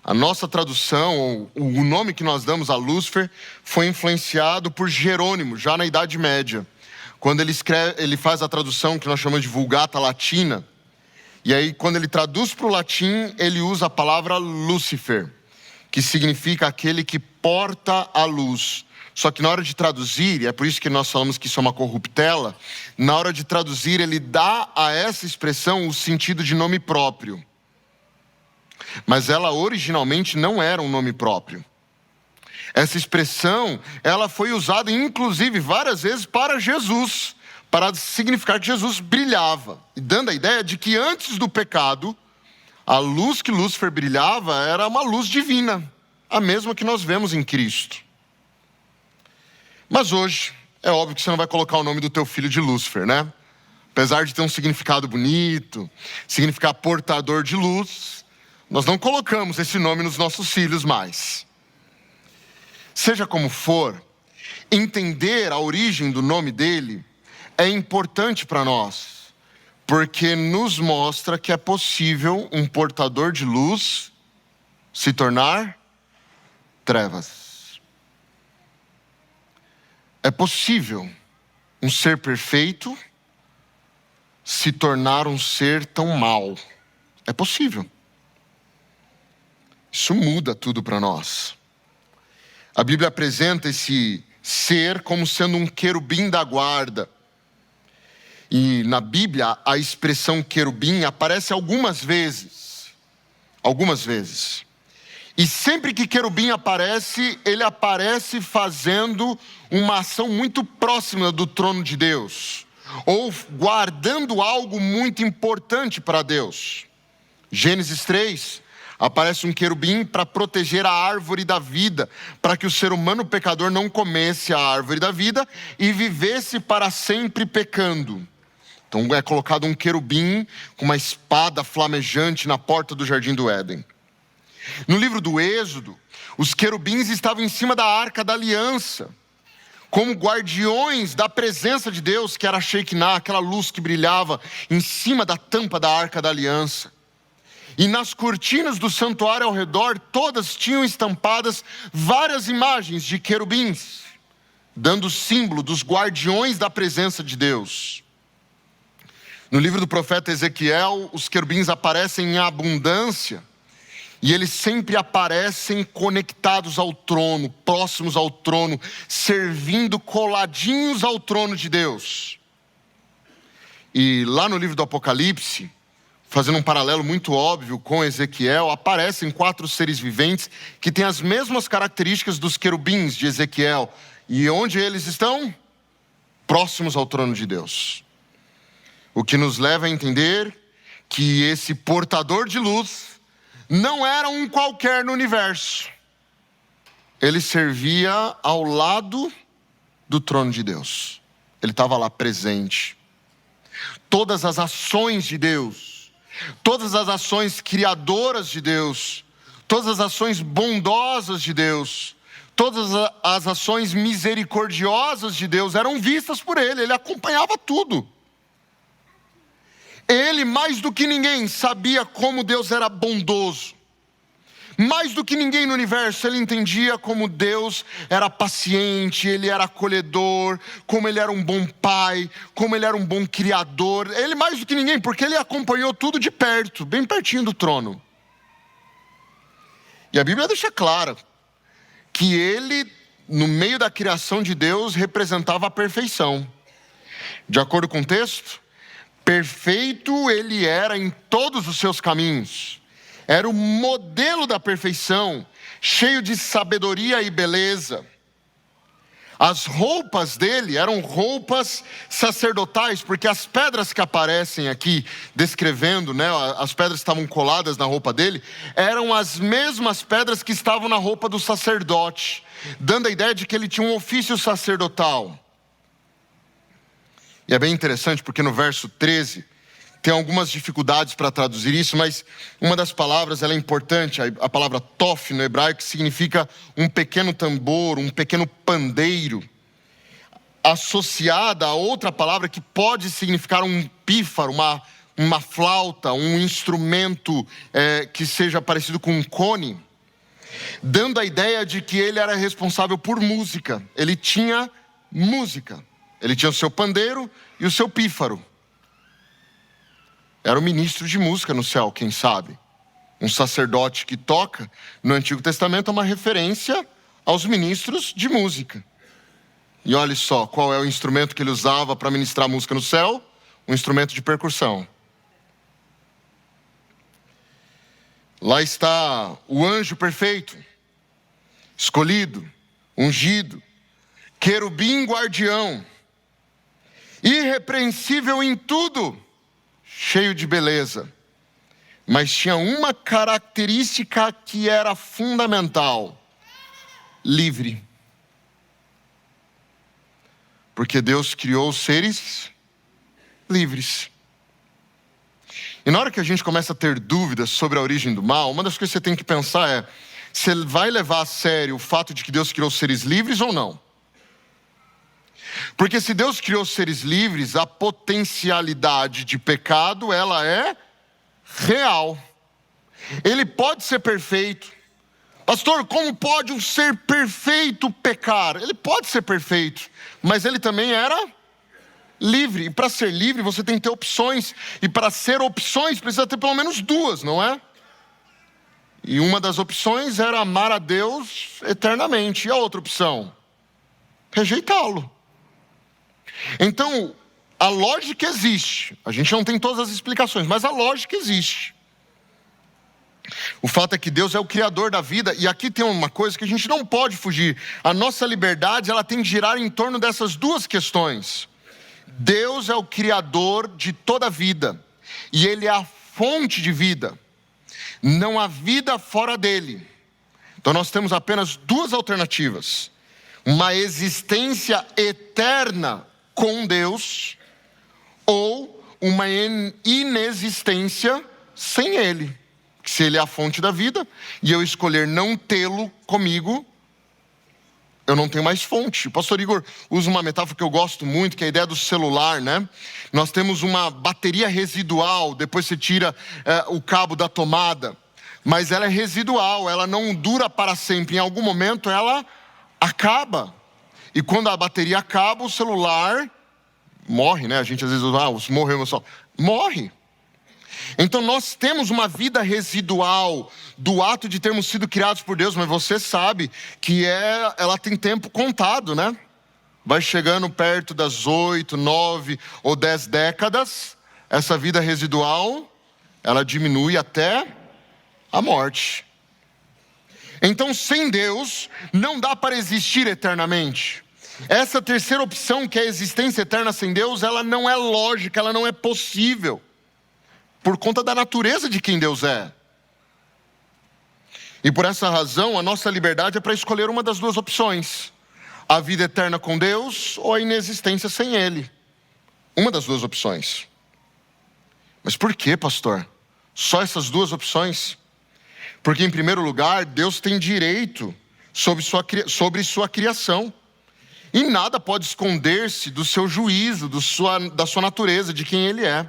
A nossa tradução, o nome que nós damos a Lúcifer, foi influenciado por Jerônimo, já na Idade Média. Quando ele faz a tradução que nós chamamos de Vulgata Latina. E aí, quando ele traduz para o latim, ele usa a palavra Lúcifer, que significa aquele que porta a luz. Só que na hora de traduzir, e é por isso que nós falamos que isso é uma corruptela, na hora de traduzir ele dá a essa expressão o sentido de nome próprio. Mas ela originalmente não era um nome próprio. Essa expressão, ela foi usada inclusive várias vezes para Jesus, para significar que Jesus brilhava, e dando a ideia de que antes do pecado, a luz que Lúcifer brilhava era uma luz divina, a mesma que nós vemos em Cristo. Mas hoje, é óbvio que você não vai colocar o nome do teu filho de Lúcifer, né? Apesar de ter um significado bonito, significar portador de luz, nós não colocamos esse nome nos nossos filhos mais. Seja como for, entender a origem do nome dele é importante para nós, porque nos mostra que é possível um portador de luz se tornar trevas. É possível um ser perfeito se tornar um ser tão mau. É possível. Isso muda tudo para nós. A Bíblia apresenta esse ser como sendo um querubim da guarda. E na Bíblia a expressão querubim aparece algumas vezes. Algumas vezes. E sempre que querubim aparece, ele aparece fazendo uma ação muito próxima do trono de Deus, ou guardando algo muito importante para Deus. Gênesis 3, aparece um querubim para proteger a árvore da vida, para que o ser humano pecador não comesse a árvore da vida e vivesse para sempre pecando. Então é colocado um querubim com uma espada flamejante na porta do jardim do Éden. No livro do Êxodo, os querubins estavam em cima da arca da aliança, como guardiões da presença de Deus, que era a Shekinah, aquela luz que brilhava em cima da tampa da arca da aliança. E nas cortinas do santuário ao redor, todas tinham estampadas várias imagens de querubins, dando o símbolo dos guardiões da presença de Deus. No livro do profeta Ezequiel, os querubins aparecem em abundância, e eles sempre aparecem conectados ao trono, próximos ao trono, servindo coladinhos ao trono de Deus. E lá no livro do Apocalipse, fazendo um paralelo muito óbvio com Ezequiel, aparecem 4 seres viventes que têm as mesmas características dos querubins de Ezequiel. E onde eles estão? Próximos ao trono de Deus. O que nos leva a entender que esse portador de luz não era um qualquer no universo. Ele servia ao lado do trono de Deus. Ele estava lá presente. Todas as ações de Deus, todas as ações criadoras de Deus, todas as ações bondosas de Deus, todas as ações misericordiosas de Deus eram vistas por ele. Ele acompanhava tudo. Ele, mais do que ninguém, sabia como Deus era bondoso. Mais do que ninguém no universo, ele entendia como Deus era paciente, ele era acolhedor, como ele era um bom pai, como ele era um bom criador. Ele mais do que ninguém, porque ele acompanhou tudo de perto, bem pertinho do trono. E a Bíblia deixa claro que ele, no meio da criação de Deus, representava a perfeição. De acordo com o texto, perfeito ele era em todos os seus caminhos. Era o modelo da perfeição, cheio de sabedoria e beleza. As roupas dele eram roupas sacerdotais, porque as pedras que aparecem aqui, descrevendo, né, as pedras que estavam coladas na roupa dele, eram as mesmas pedras que estavam na roupa do sacerdote, dando a ideia de que ele tinha um ofício sacerdotal. E é bem interessante porque no verso 13, tem algumas dificuldades para traduzir isso, mas uma das palavras ela é importante, a palavra tof no hebraico, que significa um pequeno tambor, um pequeno pandeiro. associada a outra palavra que pode significar um pífaro, uma flauta, um instrumento que seja parecido com um cone, dando a ideia de que ele era responsável por música. Ele tinha música. Ele tinha o seu pandeiro e o seu pífaro. Era o ministro de música no céu, quem sabe. Um sacerdote que toca no Antigo Testamento é uma referência aos ministros de música. E olha só, qual é o instrumento que ele usava para ministrar música no céu? Um instrumento de percussão. Lá está o anjo perfeito, escolhido, ungido, querubim guardião, irrepreensível em tudo, cheio de beleza. Mas tinha uma característica que era fundamental: livre. Porque Deus criou os seres livres. E na hora que a gente começa a ter dúvidas sobre a origem do mal, uma das coisas que você tem que pensar é: você vai levar a sério o fato de que Deus criou seres livres ou não? Porque se Deus criou seres livres, a potencialidade de pecado, ela é real. Ele pode ser perfeito. Pastor, como pode um ser perfeito pecar? Ele pode ser perfeito, mas ele também era livre. E para ser livre você tem que ter opções. E para ser opções precisa ter pelo menos duas, não é? E uma das opções era amar a Deus eternamente. E a outra opção? Rejeitá-lo. Então, a lógica existe. A gente não tem todas as explicações, mas a lógica existe. O fato é que Deus é o criador da vida. E aqui tem uma coisa que a gente não pode fugir. A nossa liberdade, ela tem que girar em torno dessas duas questões. Deus é o criador de toda a vida. E Ele é a fonte de vida. Não há vida fora dele. Então nós temos apenas duas alternativas: uma existência eterna com Deus, ou uma inexistência sem Ele. Se Ele é a fonte da vida e eu escolher não tê-lo comigo, eu não tenho mais fonte. O pastor Igor usa uma metáfora que eu gosto muito, que é a ideia do celular, né? Nós temos uma bateria residual, depois você tira o cabo da tomada, mas ela é residual, ela não dura para sempre. Em algum momento ela acaba. E quando a bateria acaba, o celular morre, né? A gente às vezes morreu, só morre. Então nós temos uma vida residual do ato de termos sido criados por Deus, mas você sabe que ela tem tempo contado, né? Vai chegando perto das 8, 9 ou 10 décadas, essa vida residual, ela diminui até a morte. Então sem Deus não dá para existir eternamente. Essa terceira opção, que é a existência eterna sem Deus, ela não é lógica, ela não é possível. Por conta da natureza de quem Deus é. E por essa razão, a nossa liberdade é para escolher uma das duas opções: a vida eterna com Deus ou a inexistência sem Ele. Uma das duas opções. Mas por que, pastor? Só essas duas opções? Porque em primeiro lugar, Deus tem direito sobre sua criação. E nada pode esconder-se do seu juízo, da sua natureza, de quem Ele é.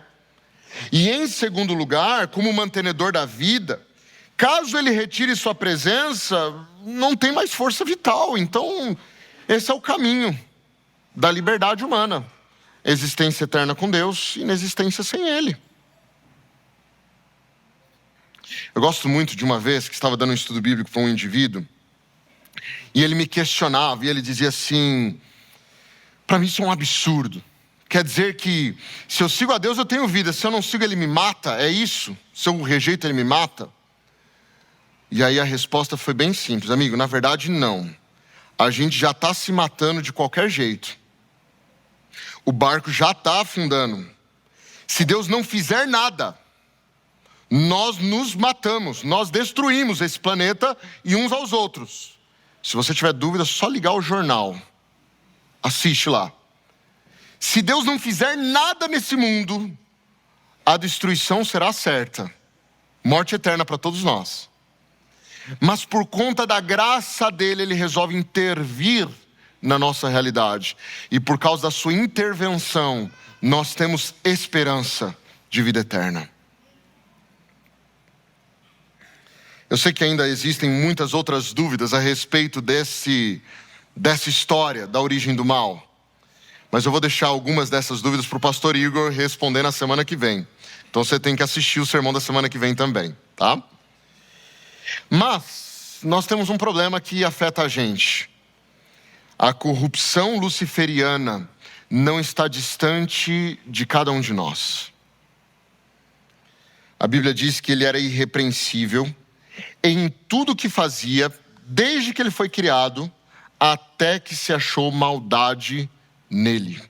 E em segundo lugar, como mantenedor da vida, caso Ele retire sua presença, não tem mais força vital. Então, esse é o caminho da liberdade humana: existência eterna com Deus e inexistência sem Ele. Eu gosto muito de uma vez que estava dando um estudo bíblico para um indivíduo, e ele me questionava, e ele dizia assim: para mim isso é um absurdo. Quer dizer que se eu sigo a Deus eu tenho vida, se eu não sigo Ele me mata, é isso? Se eu rejeito Ele me mata? E aí a resposta foi bem simples: amigo, na verdade não. A gente já está se matando de qualquer jeito. O barco já está afundando. Se Deus não fizer nada, nós nos matamos, nós destruímos esse planeta e uns aos outros. Se você tiver dúvida, é só ligar o jornal. Assiste lá. Se Deus não fizer nada nesse mundo, a destruição será certa. Morte eterna para todos nós. Mas por conta da graça dele, Ele resolve intervir na nossa realidade. E por causa da sua intervenção, nós temos esperança de vida eterna. Eu sei que ainda existem muitas outras dúvidas a respeito dessa história da origem do mal. Mas eu vou deixar algumas dessas dúvidas para o pastor Igor responder na semana que vem. Então você tem que assistir o sermão da semana que vem também, tá? Mas nós temos um problema que afeta a gente. A corrupção luciferiana não está distante de cada um de nós. A Bíblia diz que ele era irrepreensível em tudo que fazia, desde que ele foi criado, até que se achou maldade nele.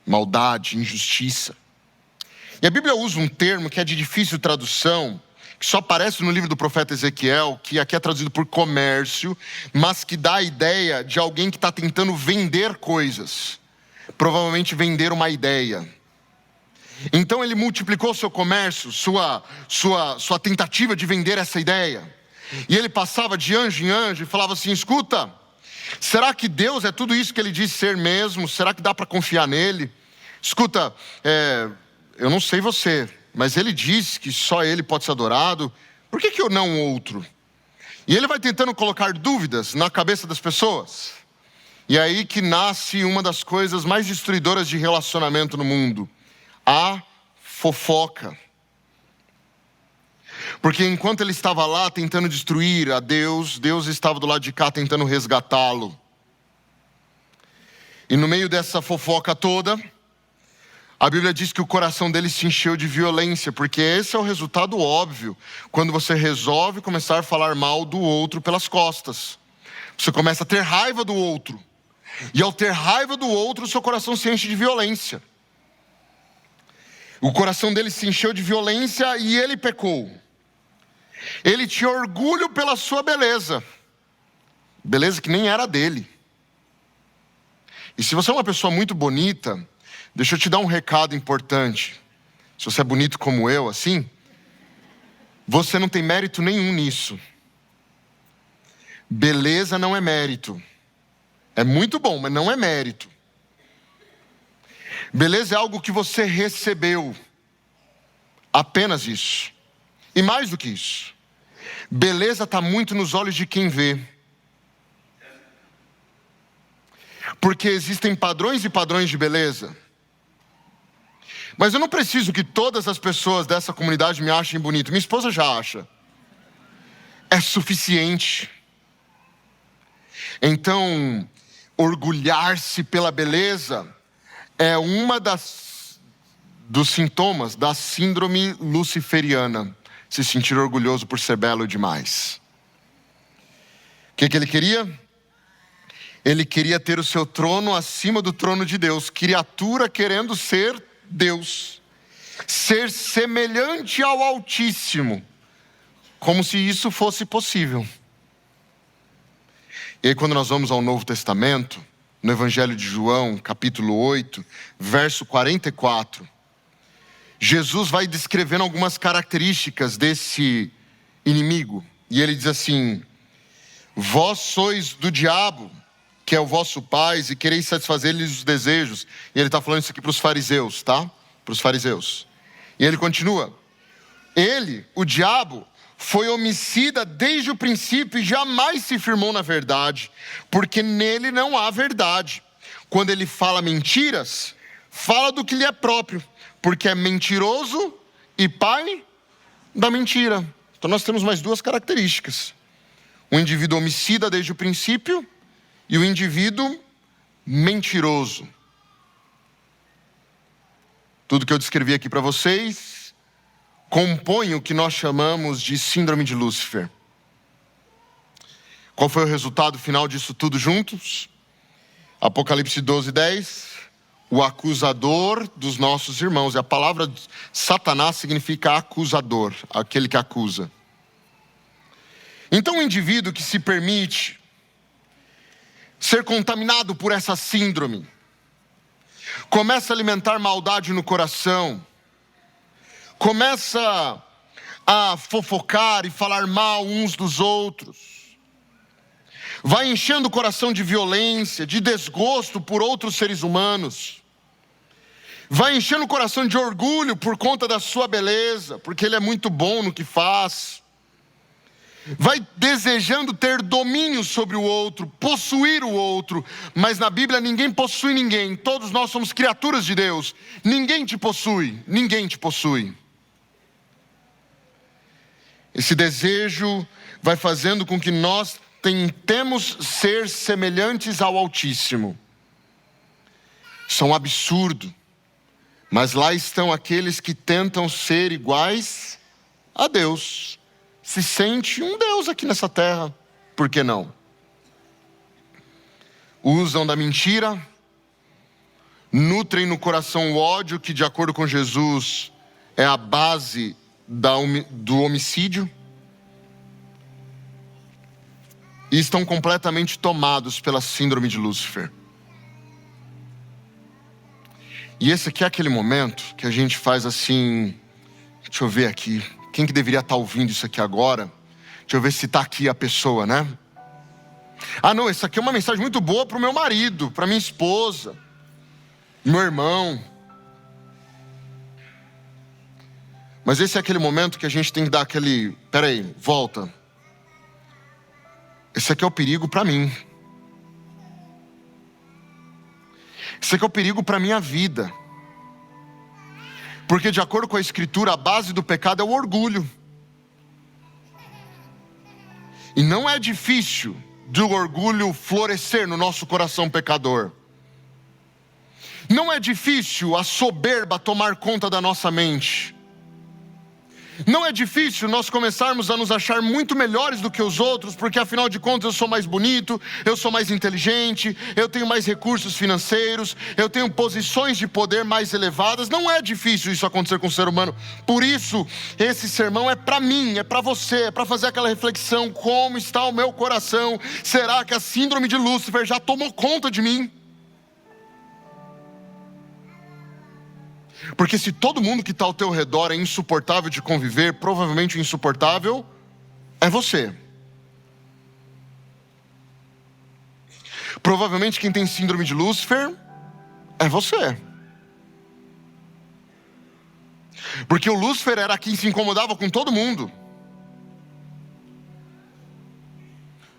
Maldade, injustiça. E a Bíblia usa um termo que é de difícil tradução, que só aparece no livro do profeta Ezequiel, que aqui é traduzido por comércio, mas que dá a ideia de alguém que está tentando vender coisas. Provavelmente vender uma ideia. Então ele multiplicou seu comércio, sua tentativa de vender essa ideia. E ele passava de anjo em anjo e falava assim: escuta, será que Deus é tudo isso que ele diz ser mesmo? Será que dá para confiar nele? Escuta, eu não sei você, mas ele diz que só ele pode ser adorado. Por que eu não outro? E ele vai tentando colocar dúvidas na cabeça das pessoas. E é aí que nasce uma das coisas mais destruidoras de relacionamento no mundo: a fofoca. Porque enquanto ele estava lá tentando destruir a Deus, Deus estava do lado de cá tentando resgatá-lo. E no meio dessa fofoca toda, a Bíblia diz que o coração dele se encheu de violência, porque esse é o resultado óbvio quando você resolve começar a falar mal do outro pelas costas. Você começa a ter raiva do outro. E ao ter raiva do outro, o seu coração se enche de violência. O coração dele se encheu de violência e ele pecou. Ele tinha orgulho pela sua beleza. Beleza que nem era dele. E se você é uma pessoa muito bonita, deixa eu te dar um recado importante. Se você é bonito como eu, assim, você não tem mérito nenhum nisso. Beleza não é mérito. É muito bom, mas não é mérito. Beleza é algo que você recebeu. Apenas isso. E mais do que isso. Beleza está muito nos olhos de quem vê. Porque existem padrões e padrões de beleza. Mas eu não preciso que todas as pessoas dessa comunidade me achem bonito. Minha esposa já acha. É suficiente. Então, orgulhar-se pela beleza é uma dos sintomas da síndrome luciferiana. Se sentir orgulhoso por ser belo demais. O que ele queria? Ele queria ter o seu trono acima do trono de Deus. Criatura querendo ser Deus. Ser semelhante ao Altíssimo. Como se isso fosse possível. E aí quando nós vamos ao Novo Testamento, no Evangelho de João, capítulo 8, verso 44, Jesus vai descrevendo algumas características desse inimigo. E ele diz assim: vós sois do diabo, que é o vosso pai, e quereis satisfazer-lhes os desejos. E ele está falando isso aqui para os fariseus, tá? Para os fariseus. E ele continua: ele, o diabo, foi homicida desde o princípio e jamais se firmou na verdade, porque nele não há verdade. Quando ele fala mentiras, fala do que lhe é próprio, porque é mentiroso e pai da mentira. Então nós temos mais duas características: o indivíduo homicida desde o princípio e o indivíduo mentiroso. Tudo que eu descrevi aqui para vocês compõe o que nós chamamos de síndrome de Lúcifer. Qual foi o resultado final disso tudo juntos? Apocalipse 12:10. O acusador dos nossos irmãos. E a palavra Satanás significa acusador, aquele que acusa. Então o indivíduo que se permite ser contaminado por essa síndrome, começa a alimentar maldade no coração, começa a fofocar e falar mal uns dos outros, vai enchendo o coração de violência, de desgosto por outros seres humanos, vai enchendo o coração de orgulho por conta da sua beleza, porque ele é muito bom no que faz, vai desejando ter domínio sobre o outro, possuir o outro. Mas na Bíblia ninguém possui ninguém, todos nós somos criaturas de Deus. Ninguém te possui, ninguém te possui. Esse desejo vai fazendo com que nós tentemos ser semelhantes ao Altíssimo. Isso é um absurdo. Mas lá estão aqueles que tentam ser iguais a Deus. Se sente um Deus aqui nessa terra, por que não? Usam da mentira, nutrem no coração o ódio, que de acordo com Jesus é a base do homicídio, e estão completamente tomados pela síndrome de Lúcifer. E esse aqui é aquele momento que a gente faz assim, deixa eu ver aqui, quem que deveria estar ouvindo isso aqui agora? Deixa eu ver se está aqui a pessoa, né? Ah não, essa aqui é uma mensagem muito boa para o meu marido, para minha esposa, meu irmão. Mas esse é aquele momento que a gente tem que dar aquele, peraí, volta. Esse aqui é o perigo para mim. Esse aqui é o perigo para a minha vida. Porque de acordo com a Escritura, a base do pecado é o orgulho. E não é difícil do orgulho florescer no nosso coração pecador. Não é difícil a soberba tomar conta da nossa mente. Não é difícil nós começarmos a nos achar muito melhores do que os outros, porque afinal de contas eu sou mais bonito, eu sou mais inteligente, eu tenho mais recursos financeiros, eu tenho posições de poder mais elevadas. Não é difícil isso acontecer com o ser humano. Por isso, esse sermão é para mim, é para você, é para fazer aquela reflexão: como está o meu coração? Será que a síndrome de Lúcifer já tomou conta de mim? Porque se todo mundo que está ao teu redor é insuportável de conviver, provavelmente o insuportável é você. Provavelmente quem tem síndrome de Lúcifer é você. Porque o Lúcifer era quem se incomodava com todo mundo.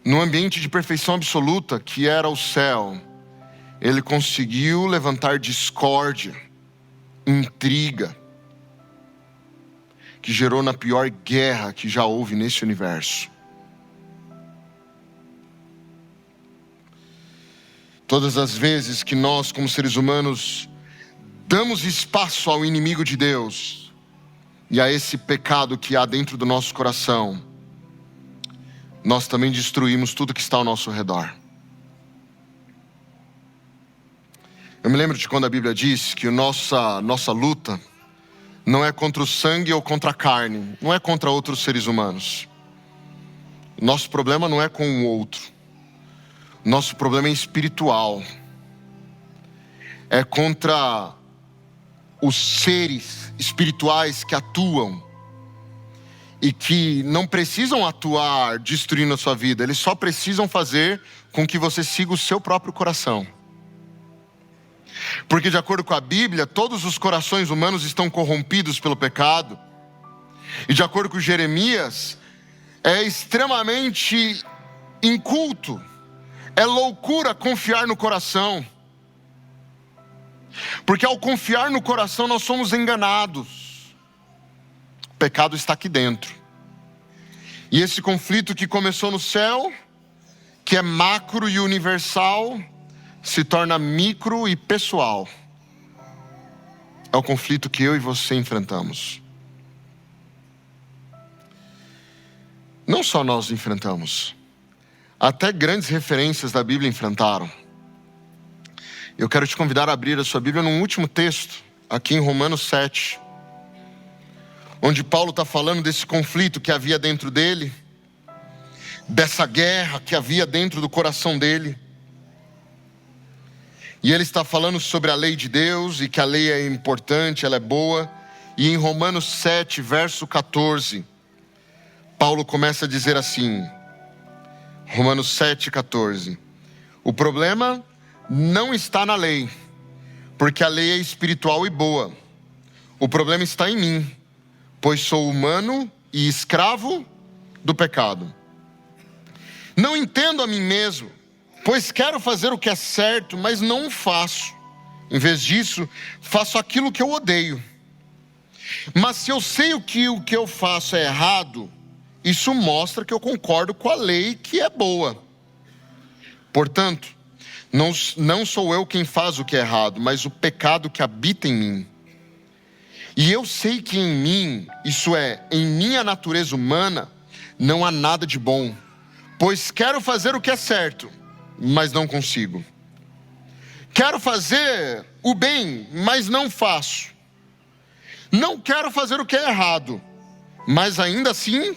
No ambiente de perfeição absoluta, que era o céu, ele conseguiu levantar discórdia, intriga, que gerou na pior guerra que já houve nesse universo. Todas as vezes que nós, como seres humanos, damos espaço ao inimigo de Deus e a esse pecado que há dentro do nosso coração, nós também destruímos tudo que está ao nosso redor. Eu me lembro de quando a Bíblia diz que nossa luta não é contra o sangue ou contra a carne, não é contra outros seres humanos. Nosso problema não é com o outro. Nosso problema é espiritual. É contra os seres espirituais que atuam e que não precisam atuar destruindo a sua vida. Eles só precisam fazer com que você siga o seu próprio coração. Porque de acordo com a Bíblia, todos os corações humanos estão corrompidos pelo pecado. E de acordo com Jeremias, é extremamente inculto, é loucura confiar no coração. Porque ao confiar no coração nós somos enganados. O pecado está aqui dentro. E esse conflito que começou no céu, que é macro e universal, se torna micro e pessoal. É o conflito que eu e você enfrentamos. Não só nós enfrentamos, até grandes referências da Bíblia enfrentaram. Eu quero te convidar a abrir a sua Bíblia num último texto, aqui em Romanos 7, onde Paulo está falando desse conflito que havia dentro dele, dessa guerra que havia dentro do coração dele. E ele está falando sobre a lei de Deus e que a lei é importante, ela é boa. E em Romanos 7, verso 14, Paulo começa a dizer assim: Romanos 7,14. O problema não está na lei, porque a lei é espiritual e boa. O problema está em mim, pois sou humano e escravo do pecado. Não entendo a mim mesmo, pois quero fazer o que é certo, mas não o faço. Em vez disso, faço aquilo que eu odeio. Mas se eu sei o que eu faço é errado, isso mostra que eu concordo com a lei que é boa. Portanto, não sou eu quem faz o que é errado, mas o pecado que habita em mim. E eu sei que em mim, isso é, em minha natureza humana, não há nada de bom, pois quero fazer o que é certo, mas não consigo. Quero fazer o bem, mas não faço. Não quero fazer o que é errado, mas ainda assim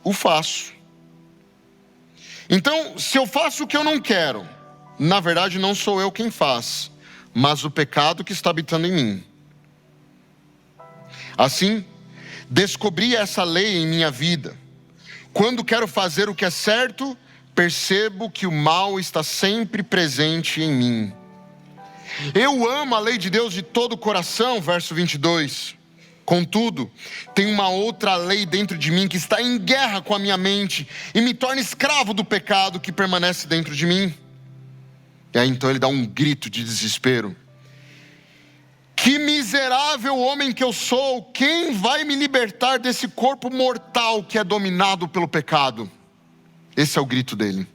o faço. Então, se eu faço o que eu não quero, na verdade não sou eu quem faz, mas o pecado que está habitando em mim. Assim, descobri essa lei em minha vida. Quando quero fazer o que é certo, percebo que o mal está sempre presente em mim. Eu amo a lei de Deus de todo o coração, verso 22. Contudo, tem uma outra lei dentro de mim que está em guerra com a minha mente e me torna escravo do pecado que permanece dentro de mim. E aí então ele dá um grito de desespero. Que miserável homem que eu sou! Quem vai me libertar desse corpo mortal que é dominado pelo pecado? Esse é o grito dele.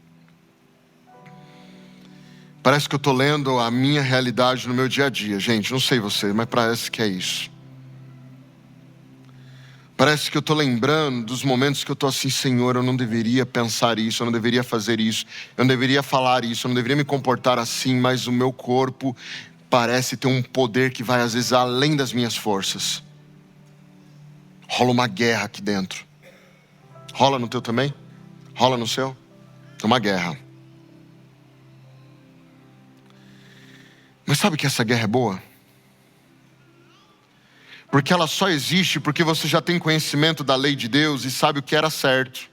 Parece que eu estou lendo a minha realidade no meu dia a dia. Gente, não sei vocês, mas parece que é isso. Parece que eu estou lembrando dos momentos que eu estou assim, Senhor, eu não deveria pensar isso, eu não deveria fazer isso, eu não deveria falar isso, eu não deveria me comportar assim, mas o meu corpo parece ter um poder que vai às vezes além das minhas forças. Rola uma guerra aqui dentro. Rola no teu também? Rola no seu? É uma guerra. Mas sabe que essa guerra é boa? Porque ela só existe porque você já tem conhecimento da lei de Deus e sabe o que era certo.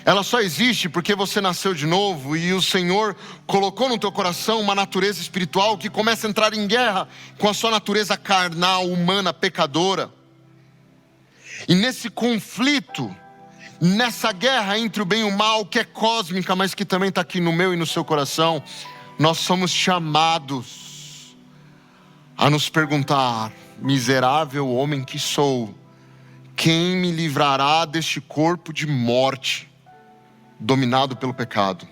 Ela só existe porque você nasceu de novo e o Senhor colocou no teu coração uma natureza espiritual que começa a entrar em guerra com a sua natureza carnal, humana, pecadora. E nesse conflito, nessa guerra entre o bem e o mal, que é cósmica, mas que também está aqui no meu e no seu coração, nós somos chamados a nos perguntar: miserável homem que sou, quem me livrará deste corpo de morte, dominado pelo pecado?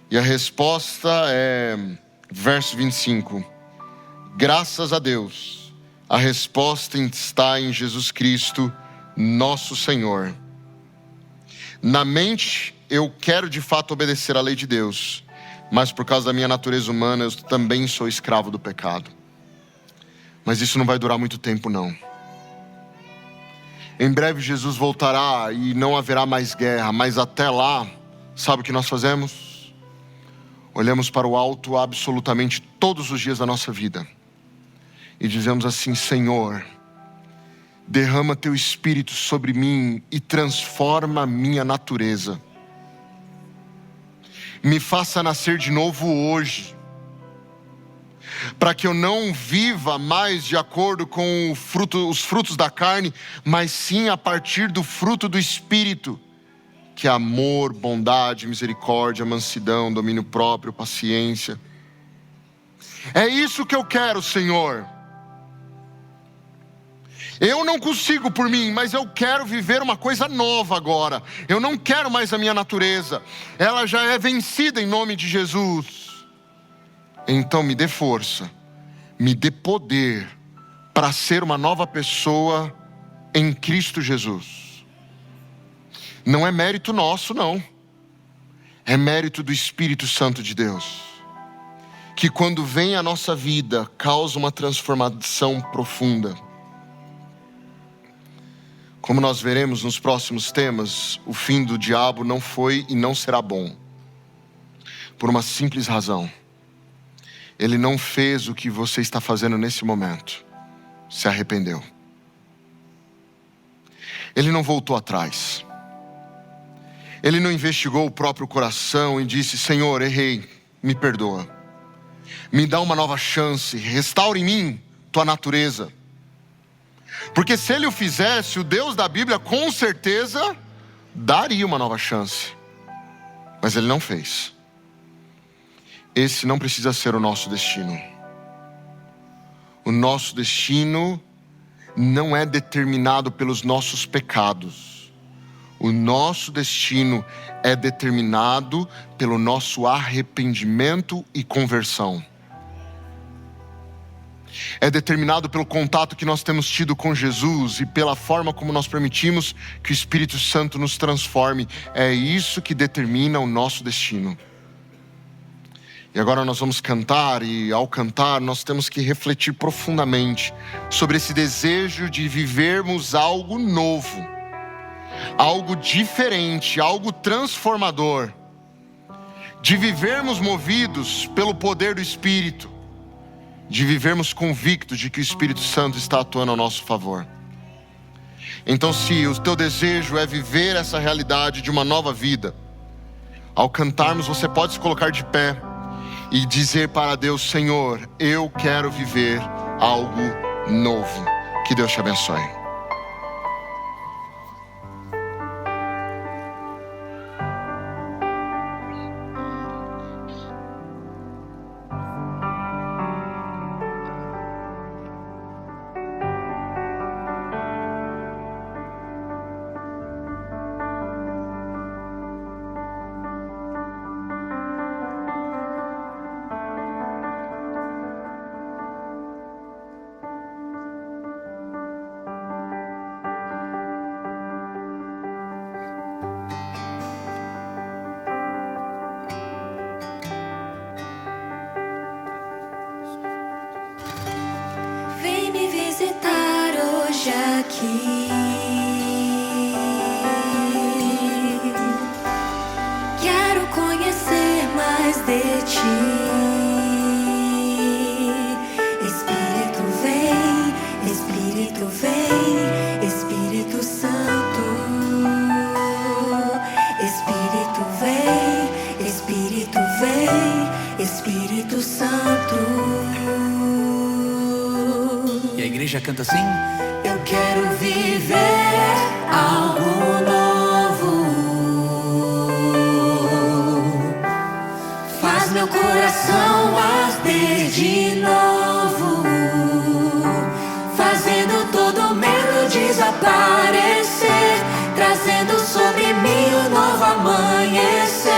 E a resposta é, verso 25, graças a Deus, a resposta está em Jesus Cristo, nosso Senhor. Na mente, eu quero de fato obedecer à lei de Deus, mas por causa da minha natureza humana, eu também sou escravo do pecado. Mas isso não vai durar muito tempo, não. Em breve Jesus voltará e não haverá mais guerra, mas até lá, sabe o que nós fazemos? Olhamos para o alto absolutamente todos os dias da nossa vida e dizemos assim: Senhor, derrama teu Espírito sobre mim e transforma a minha natureza. Me faça nascer de novo hoje, para que eu não viva mais de acordo com os frutos da carne, mas sim a partir do fruto do Espírito, que é amor, bondade, misericórdia, mansidão, domínio próprio, paciência. É isso que eu quero, Senhor. Eu não consigo por mim, mas eu quero viver uma coisa nova agora. Eu não quero mais a minha natureza, ela já é vencida em nome de Jesus. Então me dê força, me dê poder para ser uma nova pessoa em Cristo Jesus. Não é mérito nosso, não. É mérito do Espírito Santo de Deus, que quando vem à nossa vida, causa uma transformação profunda. Como nós veremos nos próximos temas, o fim do diabo não foi e não será bom. Por uma simples razão. Ele não fez o que você está fazendo nesse momento. Se arrependeu. Ele não voltou atrás. Ele não investigou o próprio coração e disse: Senhor, errei, me perdoa. Me dá uma nova chance, restaura em mim tua natureza. Porque se ele o fizesse, o Deus da Bíblia com certeza daria uma nova chance. Mas ele não fez. Esse não precisa ser o nosso destino. O nosso destino não é determinado pelos nossos pecados. O nosso destino é determinado pelo nosso arrependimento e conversão. É determinado pelo contato que nós temos tido com Jesus e pela forma como nós permitimos que o Espírito Santo nos transforme. É isso que determina o nosso destino. E agora nós vamos cantar, e ao cantar nós temos que refletir profundamente sobre esse desejo de vivermos algo novo, algo diferente, algo transformador, de vivermos movidos pelo poder do Espírito, de vivermos convictos de que o Espírito Santo está atuando ao nosso favor. Então, se o teu desejo é viver essa realidade de uma nova vida, ao cantarmos você pode se colocar de pé e dizer para Deus: Senhor, eu quero viver algo novo. Que Deus te abençoe. Vem me visitar hoje aqui. Quero conhecer mais de ti. Espírito vem, Espírito vem, Espírito Santo. Espírito vem, Espírito vem, Espírito Santo. E a igreja canta assim: Eu quero viver algo novo. Faz meu coração arder de novo, fazendo todo medo desaparecer, trazendo sobre mim um novo amanhecer.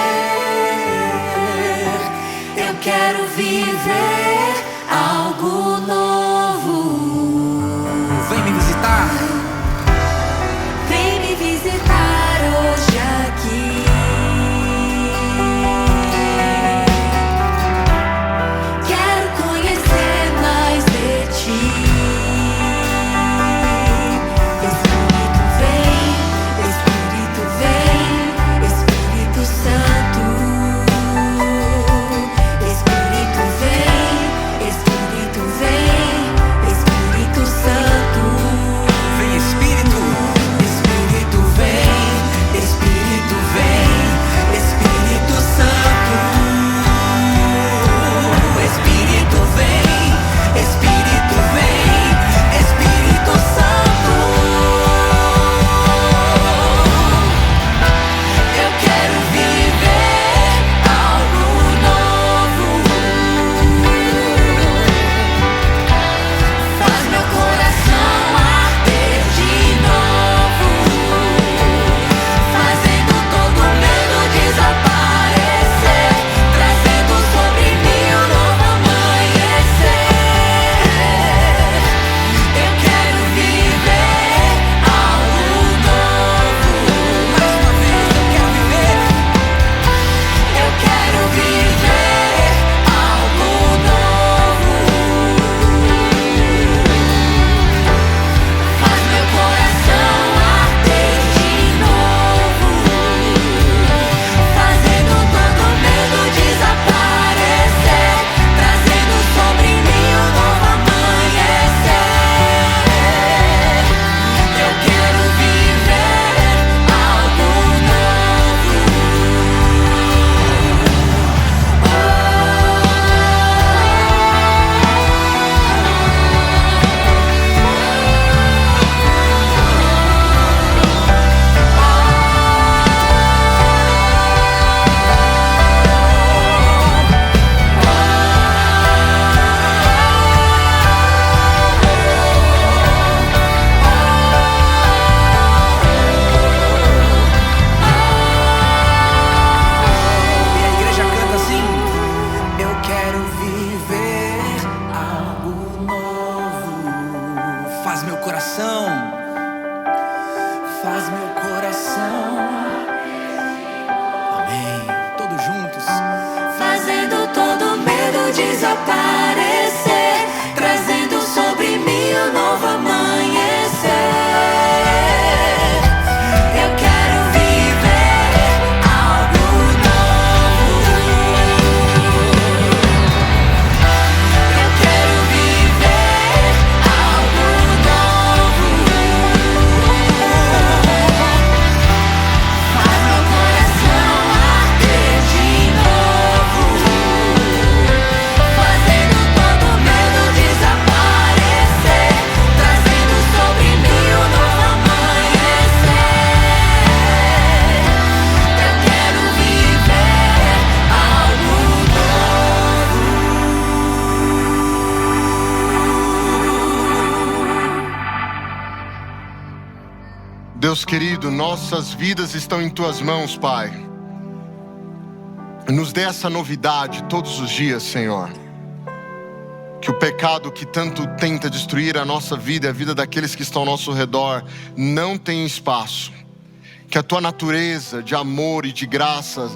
Eu quero viver algo novo. Vem me visitar. Vem me visitar hoje aqui. Quero conhecer mais de ti. Espírito vem, Espírito vem, Espírito Santo. Espírito vem, Espírito vem. faz meu coração. Amém. Todos juntos. Fazendo todo medo desaparecer, trazendo sobre mim um novo amanhecer. Eu quero viver algo novo. Eu quero viver algo novo. Faz meu coração arder de novo, fazendo todo medo desaparecer, trazendo sobre mim um novo amanhecer. Eu quero viver algo novo. Deus querido, nossas vidas estão em Tuas mãos, Pai. Nos dê essa novidade todos os dias, Senhor. Que o pecado que tanto tenta destruir a nossa vida e a vida daqueles que estão ao nosso redor não tenha espaço. Que a Tua natureza de amor e de graça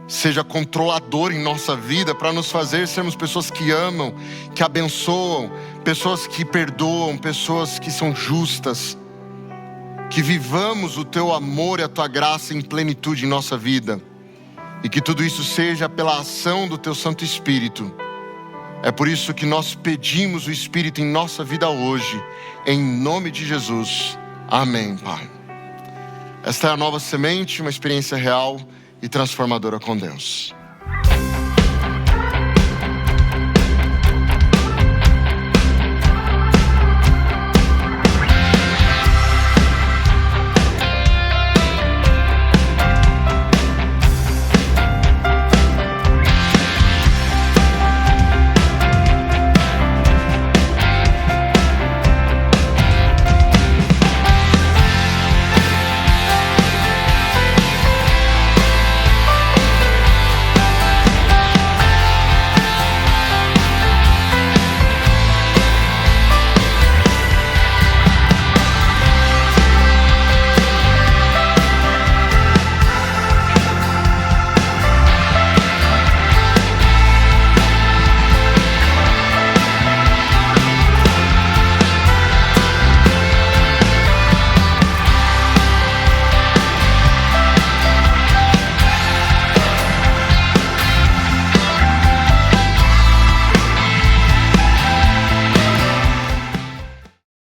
seja controladora em nossa vida, para nos fazer sermos pessoas que amam, que abençoam, pessoas que perdoam, pessoas que são justas. Que vivamos o Teu amor e a Tua graça em plenitude em nossa vida. E que tudo isso seja pela ação do Teu Santo Espírito. É por isso que nós pedimos o Espírito em nossa vida hoje, em nome de Jesus. Amém, Pai. Esta é a Nova Semente, uma experiência real e transformadora com Deus.